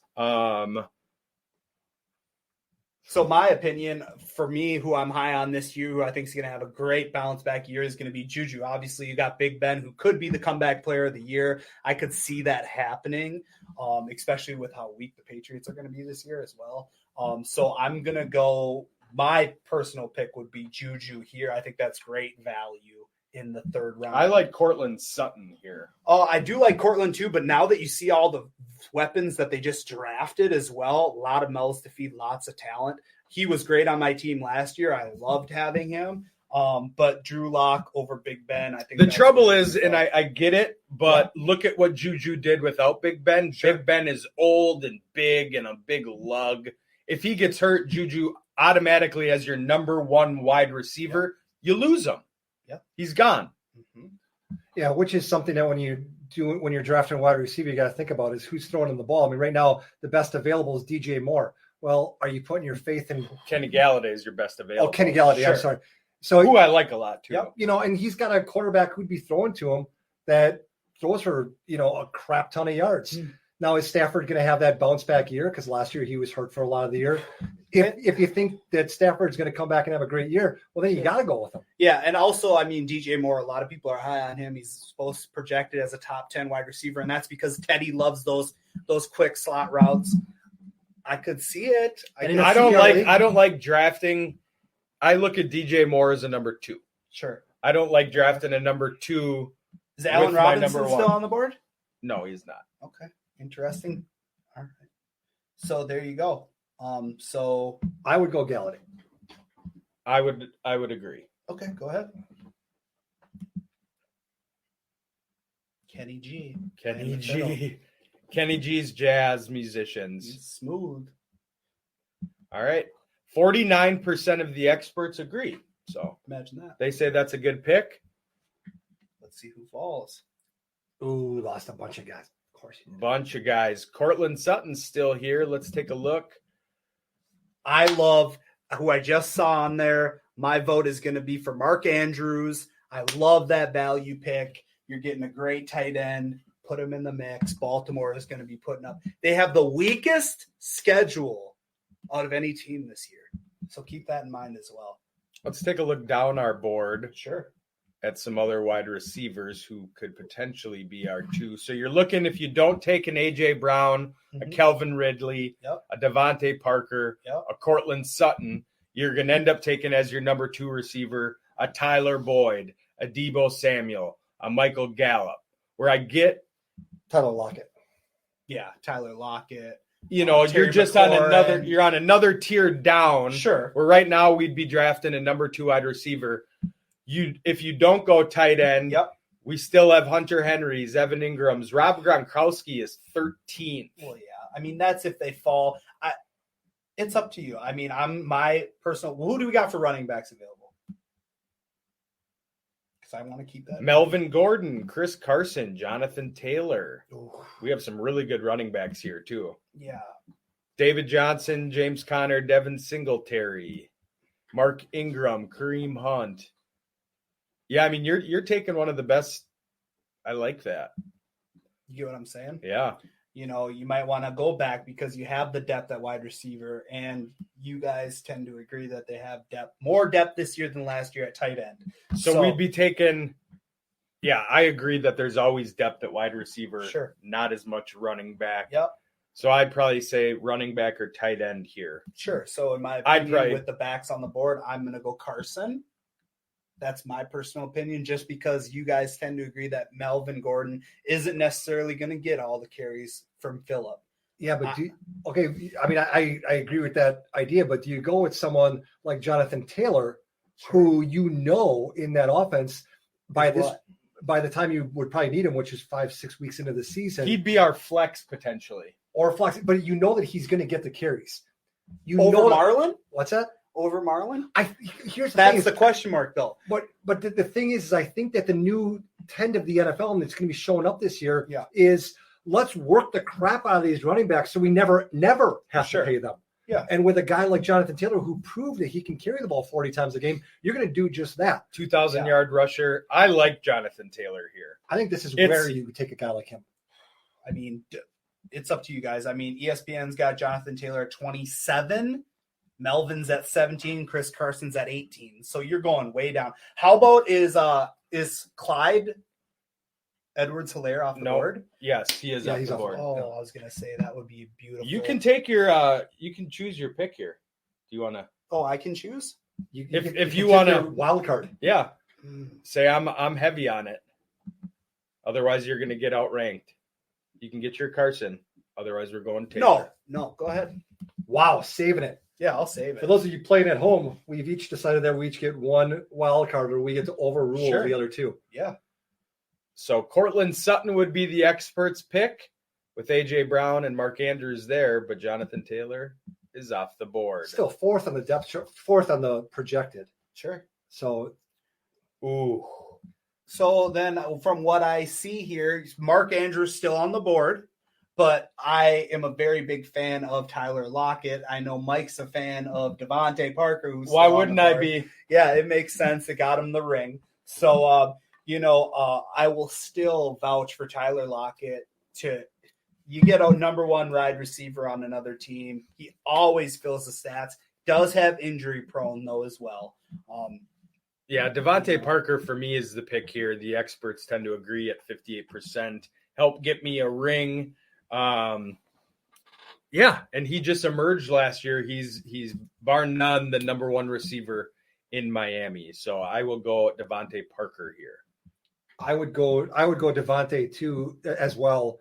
So my opinion, for me, who I'm high on this year, who I think is going to have a great bounce back year, is going to be Juju. Obviously, you got Big Ben, who could be the comeback player of the year. I could see that happening, especially with how weak the Patriots are going to be this year as well. So I'm going to go, my personal pick would be Juju here. I think that's great value in the 3rd round. I like Cortland Sutton here. Oh, I do like Cortland too, but now that you see all the weapons that they just drafted as well, a lot of mouths to feed, lots of talent. He was great on my team last year. I loved having him. But Drew Lock over Big Ben, I think the trouble is, and I get it, but look at what Juju did without Big Ben. Sure. Big Ben is old and big and a big lug. If he gets hurt, Juju automatically as your number 1 wide receiver, you lose him. Yeah, he's gone. Mm-hmm. Yeah, which is something that when you're drafting a wide receiver, you got to think about is who's throwing in the ball. I mean, right now the best available is DJ Moore. Well, are you putting your faith in Kenny Galladay is your best available? Oh, Kenny Galladay. Sure. I'm sorry. So who I like a lot too. Yep. And he's got a quarterback who'd be throwing to him that throws for a crap ton of yards. Now, is Stafford going to have that bounce back year? Because last year he was hurt for a lot of the year. If you think that Stafford's going to come back and have a great year, well, then you got to go with him. Yeah, and also, I mean, DJ Moore, a lot of people are high on him. He's supposed to projected as a top 10 wide receiver, and that's because Teddy loves those quick slot routes. I could see it. I don't like drafting. I look at DJ Moore as a number 2. Sure. I don't like drafting a number 2. Is Allen Robinson still on the board? No, he's not. Okay. Interesting. All right. So there you go. So I would go Galladay. I would agree. Okay, go ahead. Kenny G. Kenny G's jazz musicians. He's smooth. All right. 49% of the experts agree. So imagine that. They say that's a good pick. Let's see who falls. Ooh, lost a bunch of guys. Of course you did. Bunch of guys. Cortland Sutton's still here. Let's take a look. I love who I just saw on there. My vote is going to be for Mark Andrews. I love that value pick. You're getting a great tight end. Put him in the mix. Baltimore is going to be putting up. They have the weakest schedule out of any team this year. So keep that in mind as well. Let's take a look down our board. Sure. at some other wide receivers who could potentially be our 2. So you're looking, if you don't take an A.J. Brown, a Kelvin Ridley, a Devontae Parker, a Cortland Sutton, you're going to end up taking as your number 2 receiver a Tyler Boyd, a Deebo Samuel, a Michael Gallup, where I get Tyler Lockett. Yeah, Tyler Lockett. You're just McLaurin. you're on another tier down. Sure. Where right now we'd be drafting a number 2 wide receiver. If you don't go tight end, we still have Hunter Henry's, Evan Ingram's, Rob Gronkowski is 13th. Well, yeah. I mean, that's if they fall. It's up to you. I mean, I'm my personal. Who do we got for running backs available? Because I want to keep that. Melvin Gordon, Chris Carson, Jonathan Taylor. Ooh. We have some really good running backs here too. Yeah. David Johnson, James Conner, Devin Singletary, Mark Ingram, Kareem Hunt. Yeah, I mean, you're taking one of the best. I like that. You get what I'm saying? Yeah. You might want to go back because you have the depth at wide receiver, and you guys tend to agree that they have more depth this year than last year at tight end. So we'd be taking, I agree that there's always depth at wide receiver. Sure. Not as much running back. Yep. So I'd probably say running back or tight end here. Sure. So in my opinion, with the backs on the board, I'm going to go Carson. That's my personal opinion, just because you guys tend to agree that Melvin Gordon isn't necessarily going to get all the carries from Phillip. Yeah, but I agree with that idea, but do you go with someone like Jonathan Taylor, who in that offense by the time you would probably need him, which is 5-6 weeks into the season, he'd be our flex potentially. Or flex, but that he's going to get the carries. Marlon? What's that? Over Marlon? That's the question mark, though. But the thing is I think that the new trend of the NFL, and it's going to be showing up this year, is let's work the crap out of these running backs so we never have to pay them. Yeah. And with a guy like Jonathan Taylor who proved that he can carry the ball 40 times a game, you're going to do just that. 2,000-yard rusher. I like Jonathan Taylor here. I think this is where you would take a guy like him. I mean, it's up to you guys. I mean, ESPN's got Jonathan Taylor at 27. Melvin's at 17, Chris Carson's at 18. So you're going way down. How about is Clyde Edwards Hilaire off the board? Yes, he is off the board. I was gonna say that would be beautiful. You can take your you can choose your pick here. Do you want to? Oh, I can choose. If you want to wild card, say I'm heavy on it. Otherwise, you're going to get outranked. You can get your Carson. Otherwise, we're going Taylor. No, go ahead. Wow, saving it. Yeah, I'll save it. For those of you playing at home, we've each decided that we each get one wild card, or we get to overrule the other two. Yeah. So Cortland Sutton would be the expert's pick with A.J. Brown and Mark Andrews there, but Jonathan Taylor is off the board. Still fourth on the depth chart, fourth on the projected. Sure. So, So then from what I see here, Mark Andrews still on the board. But I am a very big fan of Tyler Lockett. I know Mike's a fan of Devontae Parker. Why wouldn't I be? Yeah, it makes sense. It got him the ring. So, I will still vouch for Tyler Lockett. You get a number 1 wide receiver on another team. He always fills the stats. Does have injury prone, though, as well. Devontae Parker for me is the pick here. The experts tend to agree at 58%. Help get me a ring. And he just emerged last year. He's bar none the number 1 receiver in Miami. So I will go Devontae Parker here. I would go Devontae too as well,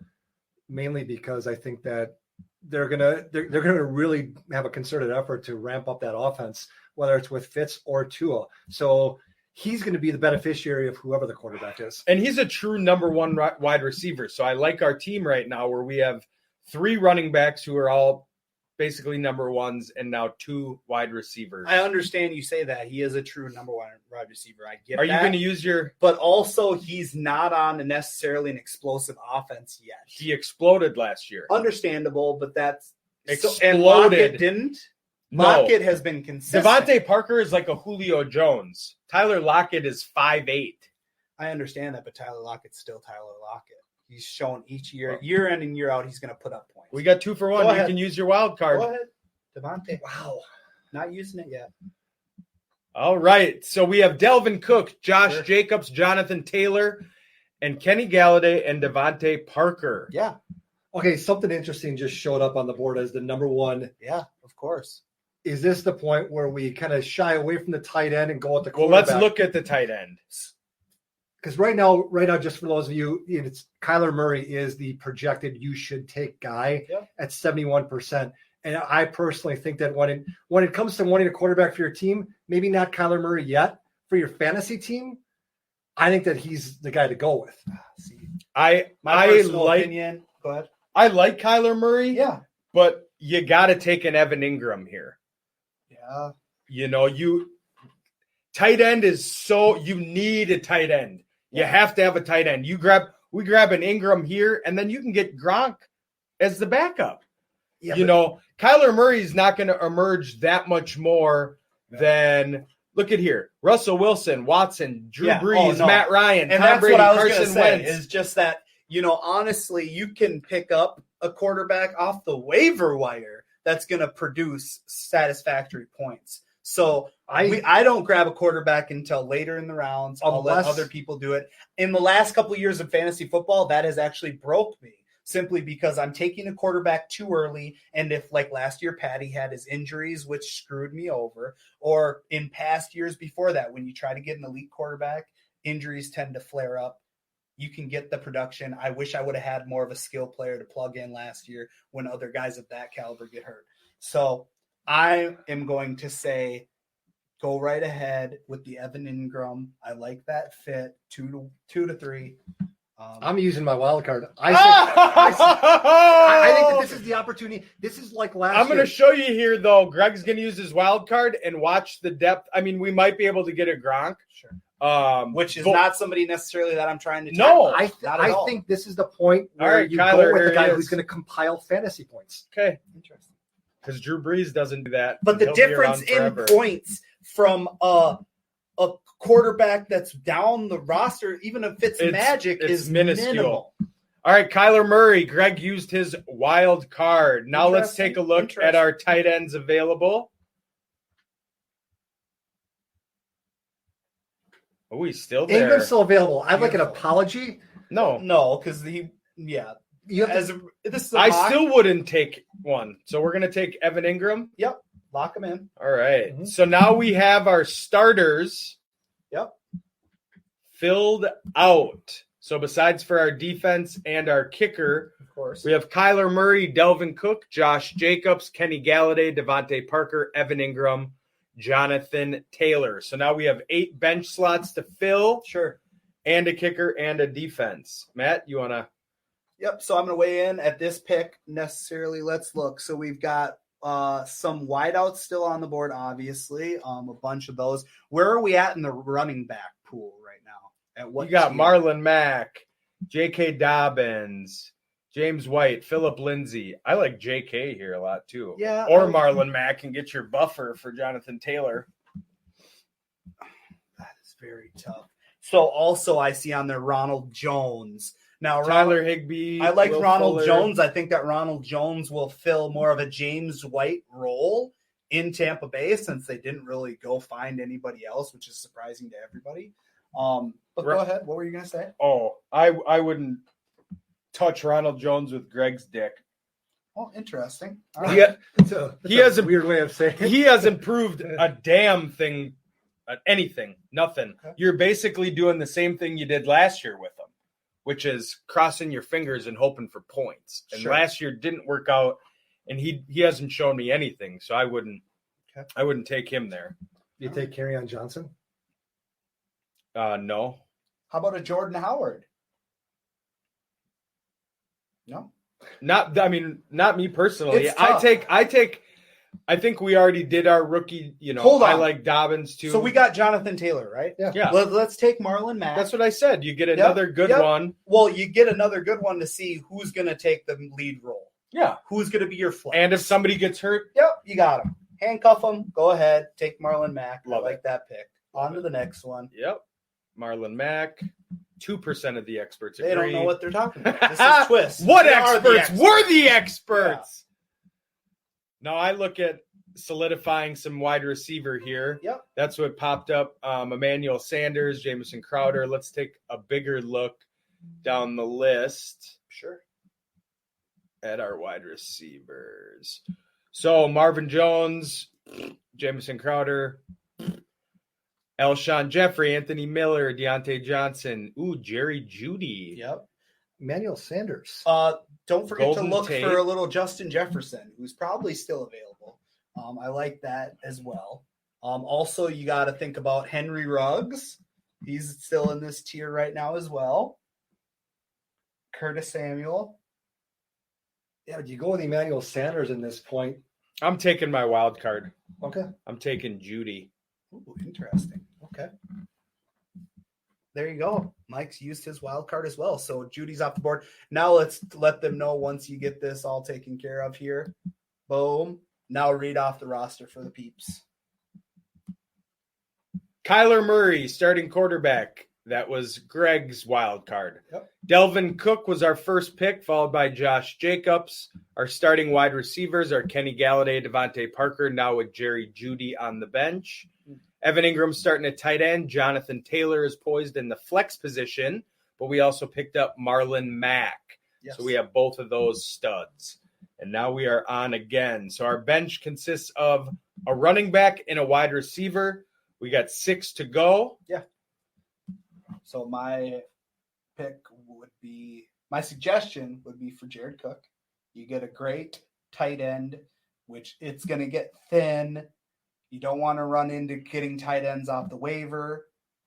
mainly because I think that they're gonna really have a concerted effort to ramp up that offense, whether it's with Fitz or Tua. So he's going to be the beneficiary of whoever the quarterback is. And he's a true number 1 wide receiver. So I like our team right now where we have 3 running backs who are all basically number 1s and now 2 wide receivers. I understand you say that. He is a true number 1 wide receiver. I get that. Are you going to use your... But also he's not on necessarily an explosive offense yet. He exploded last year. Understandable, but that's... Exploded. And Lockett didn't? No. Lockett has been consistent. Devontae Parker is like a Julio Jones. Tyler Lockett is 5'8". I understand that, but Tyler Lockett's still Tyler Lockett. He's shown each year in and year out, he's going to put up points. We got 2 for 1. You can use your wild card. Go ahead. Devontae. Wow. Not using it yet. All right. So we have Delvin Cook, Josh Sure. Jacobs, Jonathan Taylor, and Kenny Galladay and Devontae Parker. Yeah. Okay, something interesting just showed up on the board as the number one. Yeah, of course. Is this the point where we kind of shy away from the tight end and go at the Well, quarterback? let's look at the tight end. Because right now, just for those of you, it's Kyler Murray is the projected you should take guy at 71%. And I personally think that when it comes to wanting a quarterback for your team, maybe not Kyler Murray yet for your fantasy team, I think that he's the guy to go with. My personal opinion. Go ahead. I like Kyler Murray. Yeah. But you got to take an Evan Ingram here. Yeah. Tight end is you need a tight end. You have to have a tight end. We grab an Ingram here, and then you can get Gronk as the backup. Yeah, Kyler Murray is not going to emerge that much more than look at here: Russell Wilson, Watson, Drew Brees, Matt Ryan, and Tom that's Brady, what I was Carson going to say. Wentz. Is just that honestly, you can pick up a quarterback off the waiver wire that's going to produce satisfactory points. So I don't grab a quarterback until later in the rounds. I'll let other people do it. In the last couple of years of fantasy football, that has actually broke me simply because I'm taking a quarterback too early. And if like last year, Patty had his injuries, which screwed me over, or in past years before that, when you try to get an elite quarterback, injuries tend to flare up. You can get the production. I wish I would have had more of a skill player to plug in last year when other guys of that caliber get hurt. So I am going to say go right ahead with the Evan Ingram. I like that fit, 2 to 3. I'm using my wild card. I think that this is the opportunity. This is like last year. I'm going to show you here, though. Greg's going to use his wild card and watch the depth. I mean, we might be able to get a Gronk. Sure. Which is not somebody necessarily that I'm trying to take. No, I think this is the point where you Kyler, go with the guy who's going to compile fantasy points. Okay. Interesting. Because Drew Brees doesn't do that. But the difference in points from a quarterback that's down the roster, even if it's magic, is minimal. All right, Kyler Murray. Greg used his wild card. Now let's take a look at our tight ends available. Oh, he's still there. Ingram's still available. I'd like an apology. No, because I still wouldn't take one. So we're going to take Evan Ingram. Yep. Lock him in. All right. Mm-hmm. So now we have our starters. Yep. Filled out. So besides for our defense and our kicker, of course, we have Kyler Murray, Delvin Cook, Josh Jacobs, Kenny Galladay, Devontae Parker, Evan Ingram, Jonathan Taylor. So now we have 8 bench slots to fill. Sure. And a kicker and a defense. Matt, you want to? Yep. So I'm going to weigh in at this pick necessarily. Let's look. So we've got some wideouts still on the board, obviously. A bunch of those. Where are we at in the running back pool right now? At what you got? tier? Marlon Mack, J.K. Dobbins, James White, Phillip Lindsay. I like J.K. here a lot too. Yeah. Or Marlon Mack and get your buffer for Jonathan Taylor. That is very tough. So also I see on there Ronald Jones. Now, Tyler Higbee. I like Will Ronald Fuller. Jones. I think that Ronald Jones will fill more of a James White role in Tampa Bay since they didn't really go find anybody else, which is surprising to everybody. But go ahead. What were you going to say? Oh, I wouldn't touch Ronald Jones with Greg's dick. Oh, interesting. All right. He has a weird way of saying it. He hasn't proved a damn thing, anything, nothing. Okay. You're basically doing the same thing you did last year with him, which is crossing your fingers and hoping for points. And last year didn't work out, and he hasn't shown me anything, so I wouldn't take him there. You take Kerryon Johnson? No. How about a Jordan Howard? No. Not me personally. I think we already did our rookie, Hold on. I like Dobbins too. So we got Jonathan Taylor, right? Yeah. Let's take Marlon Mack. That's what I said. You get another good one. Well, you get another good one to see who's going to take the lead role. Yeah. Who's going to be your flex. And if somebody gets hurt. Yep, you got him. Handcuff him. Go ahead. Take Marlon Mack. I like that pick. On to the next one. Yep. Marlon Mack. 2% of the experts agree. They don't know what they're talking about. This is twist. What experts? We're the experts. Yeah. No, I look at solidifying some wide receiver here. Yep. That's what popped up. Emmanuel Sanders, Jamison Crowder. Let's take a bigger look down the list. Sure. At our wide receivers. So Marvin Jones, Jamison Crowder, Alshon Jeffrey, Anthony Miller, Deontay Johnson. Ooh, Jerry Jeudy. Yep. Emmanuel Sanders. Don't forget Golden to look Tate. for a little Justin Jefferson, who's probably still available. I like that as well. Also, you got to think about Henry Ruggs. He's still in this tier right now as well. Curtis Samuel. Yeah, do you go with Emmanuel Sanders in this point? I'm taking my wild card. Okay. I'm taking Jeudy. Ooh, interesting. Okay. There you go. Mike's used his wild card as well. So Judy's off the board. Now let's let them know once you get this all taken care of here. Boom. Now read off the roster for the peeps. Kyler Murray, starting quarterback. That was Greg's wild card. Yep. Delvin Cook was our first pick, followed by Josh Jacobs. Our starting wide receivers are Kenny Galladay, Devontae Parker, now with Jerry Jeudy on the bench. Evan Ingram starting at tight end. Jonathan Taylor is poised in the flex position, but we also picked up Marlon Mack. Yes. So we have both of those studs. And now we are on again. So our bench consists of a running back and a wide receiver. We got 6 to go. Yeah. So my suggestion would be for Jared Cook. You get a great tight end, which it's going to get thin. You don't want to run into getting tight ends off the waiver.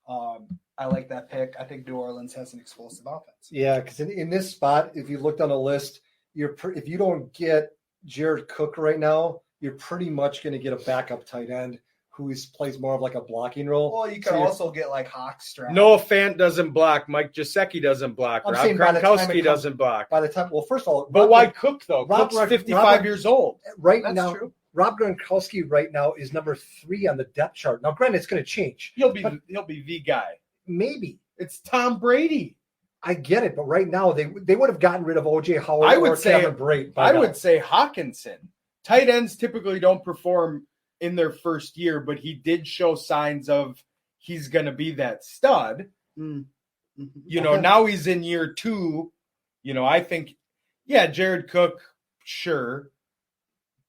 I like that pick. I think New Orleans has an explosive offense. Yeah, because in this spot, if you looked on the list, if you don't get Jared Cook right now, you're pretty much going to get a backup tight end who plays more of like a blocking role. Well, you can also get like Hawkstrap. Noah Fant doesn't block. Mike Jasecki doesn't block. I'm Rob saying by the time Gronkowski doesn't block. By the time, well, first of all, But why Cook, though? Rob- Cook's 55 Rob- years old. right That's now, true. Rob Gronkowski right now is number 3 on the depth chart. Now, granted, it's going to change. He'll be the guy. Maybe. It's Tom Brady. I get it, but right now they would have gotten rid of O.J. Howard I would or say- Kevin Brate. by I now. would say Hawkinson. Tight ends typically don't perform in their first year, but he did show signs of he's going to be that stud. Mm-hmm. You know, now he's in year 2. You know, I think, yeah, Jared Cook, sure.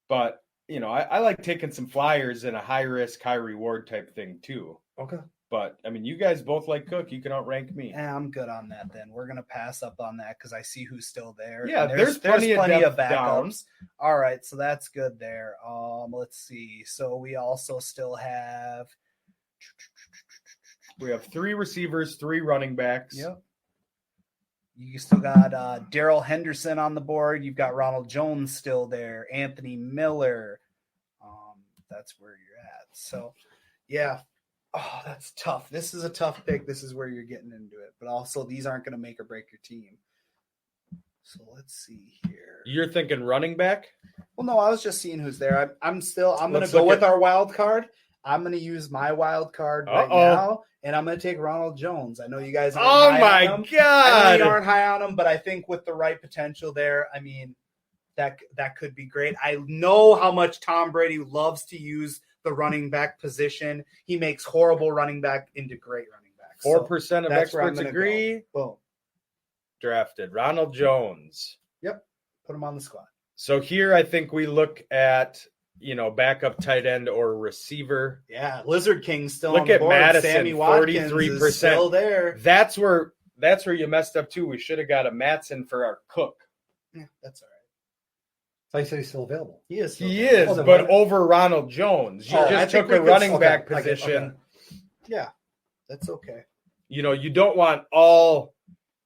But, you know, I like taking some flyers in a high risk, high reward type thing too. Okay. But, I mean, you guys both like Cook. You can outrank me. I'm good on that then. We're going to pass up on that because I see who's still there. Yeah, And there's plenty of depth backups. down. All right, so that's good there. Let's see. So we also still have We have 3 receivers, 3 running backs. Yep. You still got Daryl Henderson on the board. You've got Ronald Jones still there. Anthony Miller. That's where you're at. So, yeah. Oh, that's tough. This is a tough pick. This is where you're getting into it. But also, these aren't going to make or break your team. So let's see here. You're thinking running back? Well, no, I was just seeing who's there. I'm going Let's to go look with at- our wild card. I'm going to use my wild card right now, and I'm going to take Ronald Jones. I know you guys aren't Oh, high my on him. I know God. you aren't high on him, but I think with the right potential there, I mean, that could be great. I know how much Tom Brady loves to use the running back position. He makes horrible running back into great running backs. 4% of that's where I'm experts gonna agree. go. Boom. Drafted Ronald Jones. Yep. Put him on the squad. So here I think we look at, you know, backup tight end or receiver. Yeah, Lizard King's still Look on the at board. Madison, Sammy Watkins 43%. is still there. That's where you messed up too. We should have got a Matson for our Cook. Yeah, that's all right. So you said he's still available. He is. Still He there. is, Oh, then but what- over Ronald Jones. You Oh, I just think took we a could- running okay, back I get- position. okay. Yeah, that's okay. You know, you don't want all,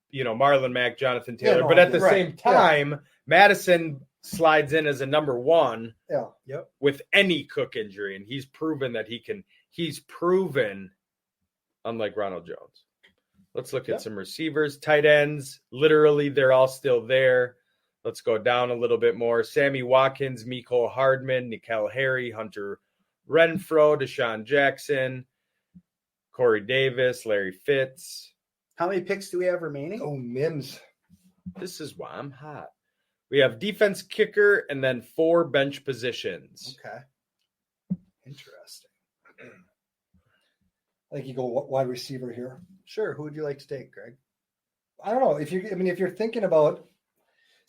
you know, Marlon Mack, Jonathan Taylor, no, but at the right. same time, Madison slides in as a number 1 Yeah. Yep. with any Cook injury, and he's proven that he's proven, unlike Ronald Jones. Let's look at Yep. some receivers, tight ends. Literally, they're all still there. Let's go down a little bit more. Sammy Watkins, Mecole Hardman, N'Keal Harry, Hunter Renfrow, Deshaun Jackson, Corey Davis, Larry Fitz. How many picks do we have remaining? Oh, Mims. This is why I'm hot. We have defense, kicker, and then 4 bench positions. Okay. Interesting. I think you go wide receiver here. Sure. Who would you like to take, Greg? I don't know if you're thinking about.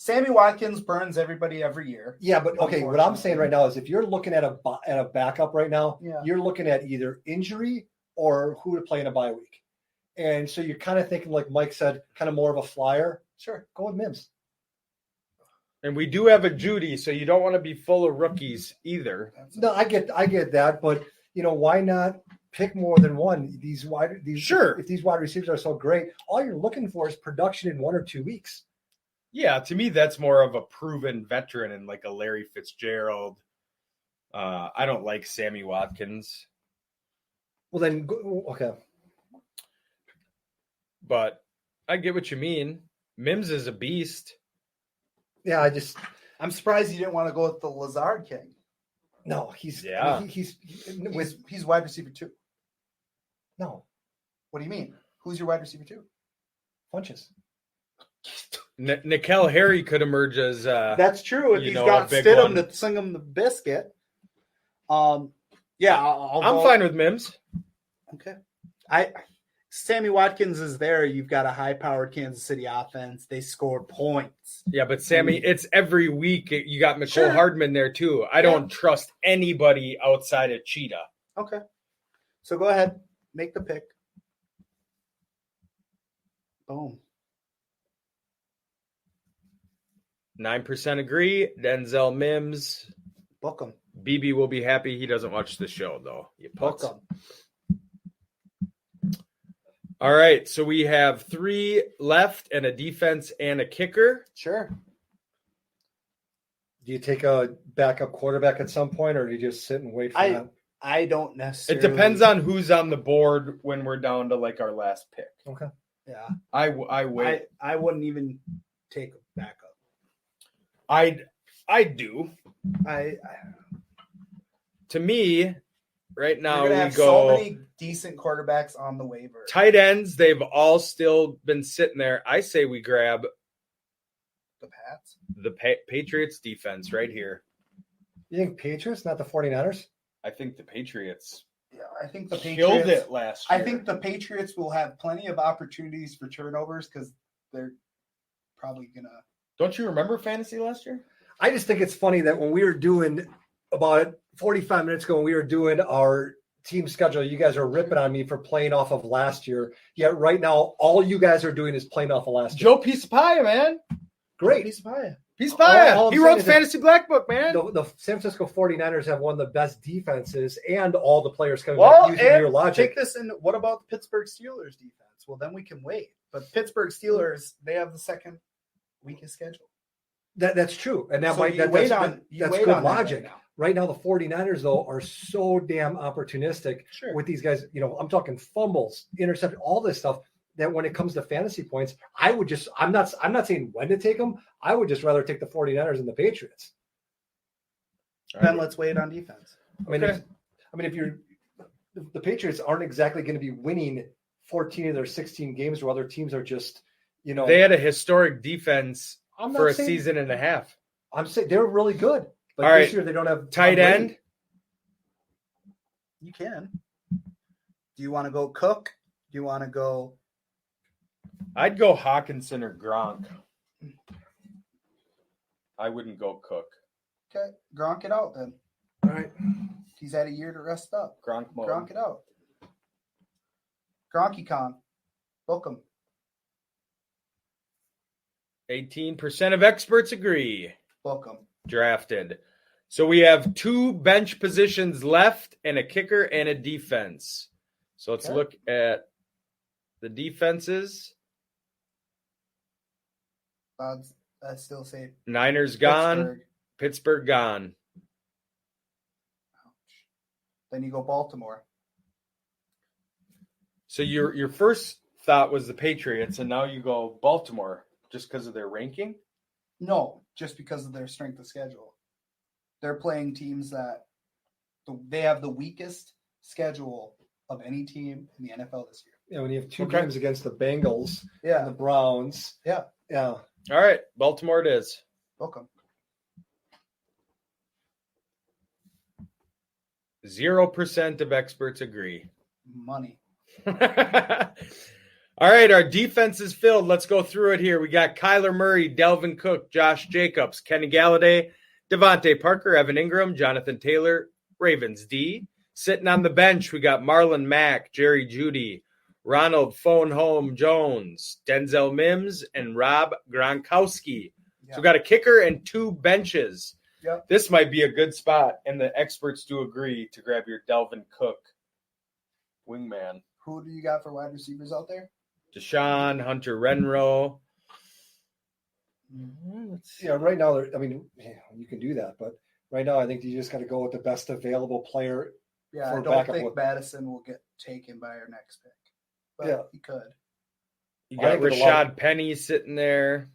Sammy Watkins burns everybody every year. Yeah, but okay. What I'm saying right now is, if you're looking at a backup right now, Yeah. you're looking at either injury or who to play in a bye week, and so you're kind of thinking, like Mike said, kind of more of a flyer. Sure, go with Mims. And we do have a Judy, so you don't want to be full of rookies either. No, I get that, but why not pick more than one? Sure. If these wide receivers are so great, all you're looking for is production in 1 or 2 weeks. Yeah, to me, that's more of a proven veteran and like a Larry Fitzgerald. I don't like Sammy Watkins. Well, then, okay. But I get what you mean. Mims is a beast. Yeah, I'm surprised you didn't want to go with the Lazard King. No, he's He's wide receiver 2. No. What do you mean? Who's your wide receiver 2? Funches. N'Keal Harry could emerge as That's true. If you he's know, got a big Stidham one. to sing him the biscuit. Yeah, I'm fine with Mims. Okay. Sammy Watkins is there. You've got a high-powered Kansas City offense. They score points. Yeah, but Sammy, it's every week. You got McCole Sure. Hardman there too. I don't trust anybody outside of Cheetah. Okay. So go ahead. Make the pick. Boom. 9% agree. Denzel Mims. Book him. BB will be happy. He doesn't watch the show though. You Book putz. him. All right, so we have 3 left and a defense and a kicker. Sure. Do you take a backup quarterback at some point, or do you just sit and wait for that? I don't It necessarily. depends on who's on the board when we're down to like our last pick. Okay. Yeah. I wait. I wouldn't even take a backup. I do. To me, right now You're gonna we have go so many decent quarterbacks on the waiver. tight ends. They've all still been sitting there. I say we grab The Pats. the Patriots defense right here. You think Patriots, not the 49ers? I think the Patriots Yeah, I think the killed Patriots. it last year. I think the Patriots will have plenty of opportunities for turnovers because they're probably gonna. Don't you remember fantasy last year? I just think it's funny that when we were doing about 45 minutes ago, when we were doing our team schedule, you guys are ripping on me for playing off of last year. Yet right now, all you guys are doing is playing off of last year. Joe Piece of Pie, man. Great. Piece of pie. Piece of Pie. All I'm He saying wrote is the Fantasy Black Book, man. The San Francisco 49ers have one of the best defenses, and all the players coming Well, back using and your logic. take this in. What about the Pittsburgh Steelers defense? Well, then we can wait. But Pittsburgh Steelers, they have the second weakest schedule. That's true. And that So might you that's, wait that's, on- you that's wait good on that logic. right now. Right now, the 49ers, though, are so damn opportunistic Sure. with these guys. I'm talking fumbles, interception, all this stuff, that when it comes to fantasy points, I'm not saying when to take them. I would just rather take the 49ers than the Patriots. Then let's wait on defense. I mean, Okay. if you're the Patriots aren't exactly going to be winning 14 of their 16 games, where other teams are just, They had a historic defense I'm not for a saying- season and a half. I'm saying they're really good, but All this right. year they don't have Tight Tom Brady. end. You can. Do you want to go Cook? Do you want to go? I'd go Hawkinson or Gronk. I wouldn't go Cook. Okay, Gronk it out then. All right. He's had a year to rest up. Gronk mode. Gronk it out. Gronky Con. Book him. 18% of experts agree. Book him. Drafted. So we have 2 bench positions left and a kicker and a defense. So let's Okay. look at the defenses. I'd still say Niners gone. Pittsburgh gone. Then you go Baltimore. So your first thought was the Patriots, and now you go Baltimore just because of their ranking? No, just because of their strength of schedule. They're playing teams that they have the weakest schedule of any team in the NFL this year. Yeah, when you have 2 Okay. games against the Bengals and Yeah, the Browns. yeah. Yeah. All right, Baltimore it is. Book him. 0% of experts agree. Money. All right, our defense is filled. Let's go through it here. We got Kyler Murray, Delvin Cook, Josh Jacobs, Kenny Galladay, Devontae Parker, Evan Ingram, Jonathan Taylor, Ravens D. Sitting on the bench, we got Marlon Mack, Jerry Jeudy, Ronald Phone Home Jones, Denzel Mims, and Rob Gronkowski. Yeah. So we got a kicker and 2 benches. Yep. This might be a good spot, and the experts do agree to grab your Delvin Cook wingman. Who do you got for wide receivers out there? Deshaun, Hunter Renfrow. Yeah, right now, you can do that, but right now I think you just got to go with the best available player. Yeah, for I don't backup think with- Madison will get taken by our next pick. But Yeah. he could. You I got think with a lot Rashad Penny sitting there.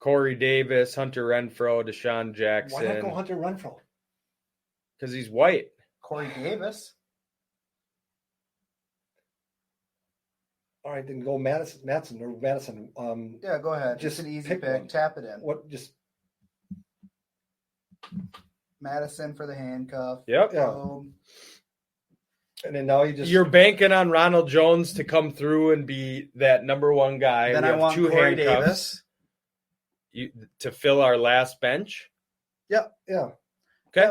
Corey Davis, Hunter Renfrow, Deshaun Why not go Jackson. Hunter Renfrow? Because he's white. Corey Davis. All right, then go Madison. Yeah, go ahead. Just Just an easy pick pick. one. Tap it in. What? Just Madison for the handcuff. Yep. Yeah. Boom. and then now you just You're banking on Ronald Jones to come through and be that number one guy. Then We I have want 2 Corey handcuffs to fill our last bench. yeah, Okay.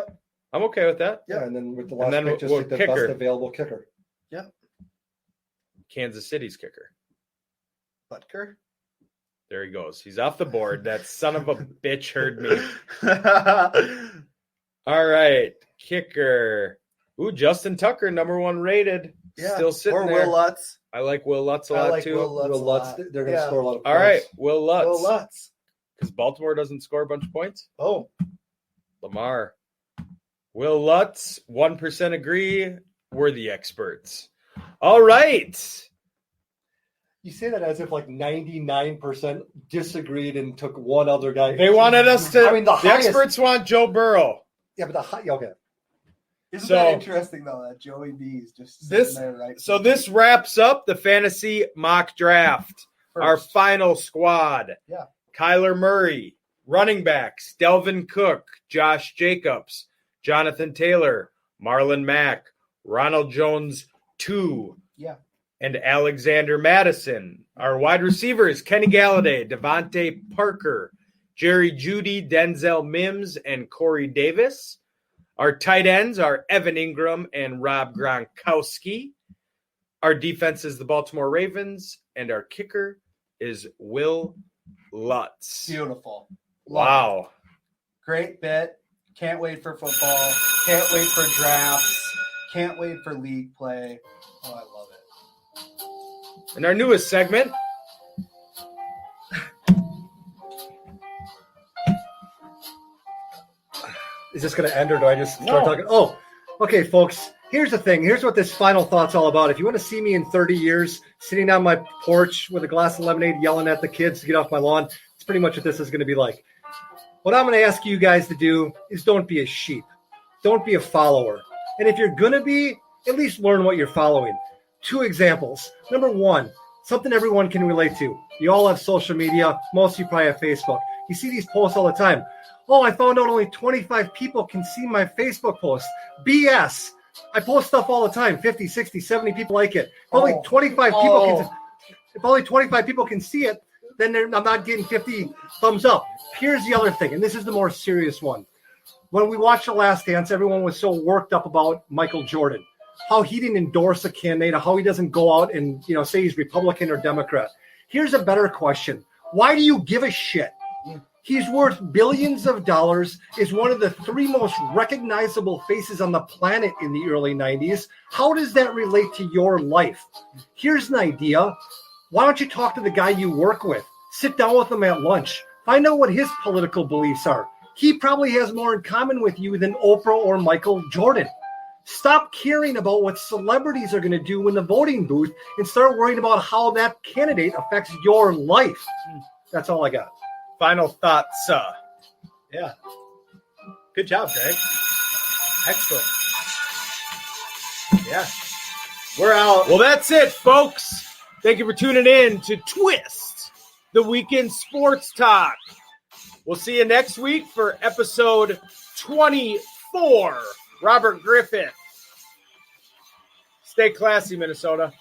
I'm okay with that. yeah, and then with the And last then pick, just we'll take the kicker. best available kicker. Kansas City's kicker. Butker. There he goes. He's off the board. That son of a bitch heard me. All right. Kicker. Ooh, Justin Tucker, number 1 rated. Yeah. Still sitting or there. Will Lutz. I like Will Lutz a I lot like too. Will Lutz. Will a Lutz, lot. they're going to Yeah. score a lot of All points. right. Will Lutz. Will Lutz. Because Baltimore doesn't score a bunch of points. Oh, Lamar. Will Lutz, 1% agree. We're the experts. All right. You say that as if like 99% disagreed and took one other guy. They wanted us to. I mean, the highest- experts want Joe Burrow. Yeah, but okay. isn't So- that interesting though? That Joey B is just sitting This- there, right? So this wraps up the fantasy mock draft. Our First. final squad. Yeah. Kyler Murray, running backs, Delvin Cook, Josh Jacobs, Jonathan Taylor, Marlon Mack, Ronald Jones 2, Yeah. and Alexander Madison. Our wide receivers, Kenny Galladay, Devontae Parker, Jerry Jeudy, Denzel Mims, and Corey Davis. Our tight ends are Evan Ingram and Rob Gronkowski. Our defense is the Baltimore Ravens, and our kicker is Will Lutz. Beautiful. Love it. Wow. Great bit. Can't wait for football. Can't wait for drafts. Can't wait for league play. Oh, I love it. And our newest segment, Is this going to end or do I just No. start talking? Oh, okay, folks. Here's the thing. Here's what this final thought's all about. If you want to see me in 30 years sitting on my porch with a glass of lemonade yelling at the kids to get off my lawn, it's pretty much what this is going to be like. What I'm going to ask you guys to do is don't be a sheep. Don't be a follower. And if you're going to be, at least learn what you're following. 2 examples. Number 1, something everyone can relate to. You all have social media. Most of you probably have Facebook. You see these posts all the time. Oh, I found out only 25 people can see my Facebook post. BS. I post stuff all the time. 50, 60, 70 people like it. If only 25 people if only 25 people can see it, then I'm not getting 50 thumbs up. Here's the other thing, and this is the more serious one. When we watched The Last Dance, everyone was so worked up about Michael Jordan, how he didn't endorse a candidate, how he doesn't go out and say he's Republican or Democrat. Here's a better question. Why do you give a shit? He's worth billions of dollars, is one of the 3 most recognizable faces on the planet in the early 90s. How does that relate to your life? Here's an idea. Why don't you talk to the guy you work with? Sit down with him at lunch. Find out what his political beliefs are. He probably has more in common with you than Oprah or Michael Jordan. Stop caring about what celebrities are going to do in the voting booth and start worrying about how that candidate affects your life. That's all I got. final thoughts. Yeah. Good job, Greg. Excellent. Yeah. We're out. Well, that's it, folks. Thank you for tuning in to Twist, the Weekend Sports Talk. We'll see you next week for episode 24. 4, Robert Griffith. Stay classy, Minnesota.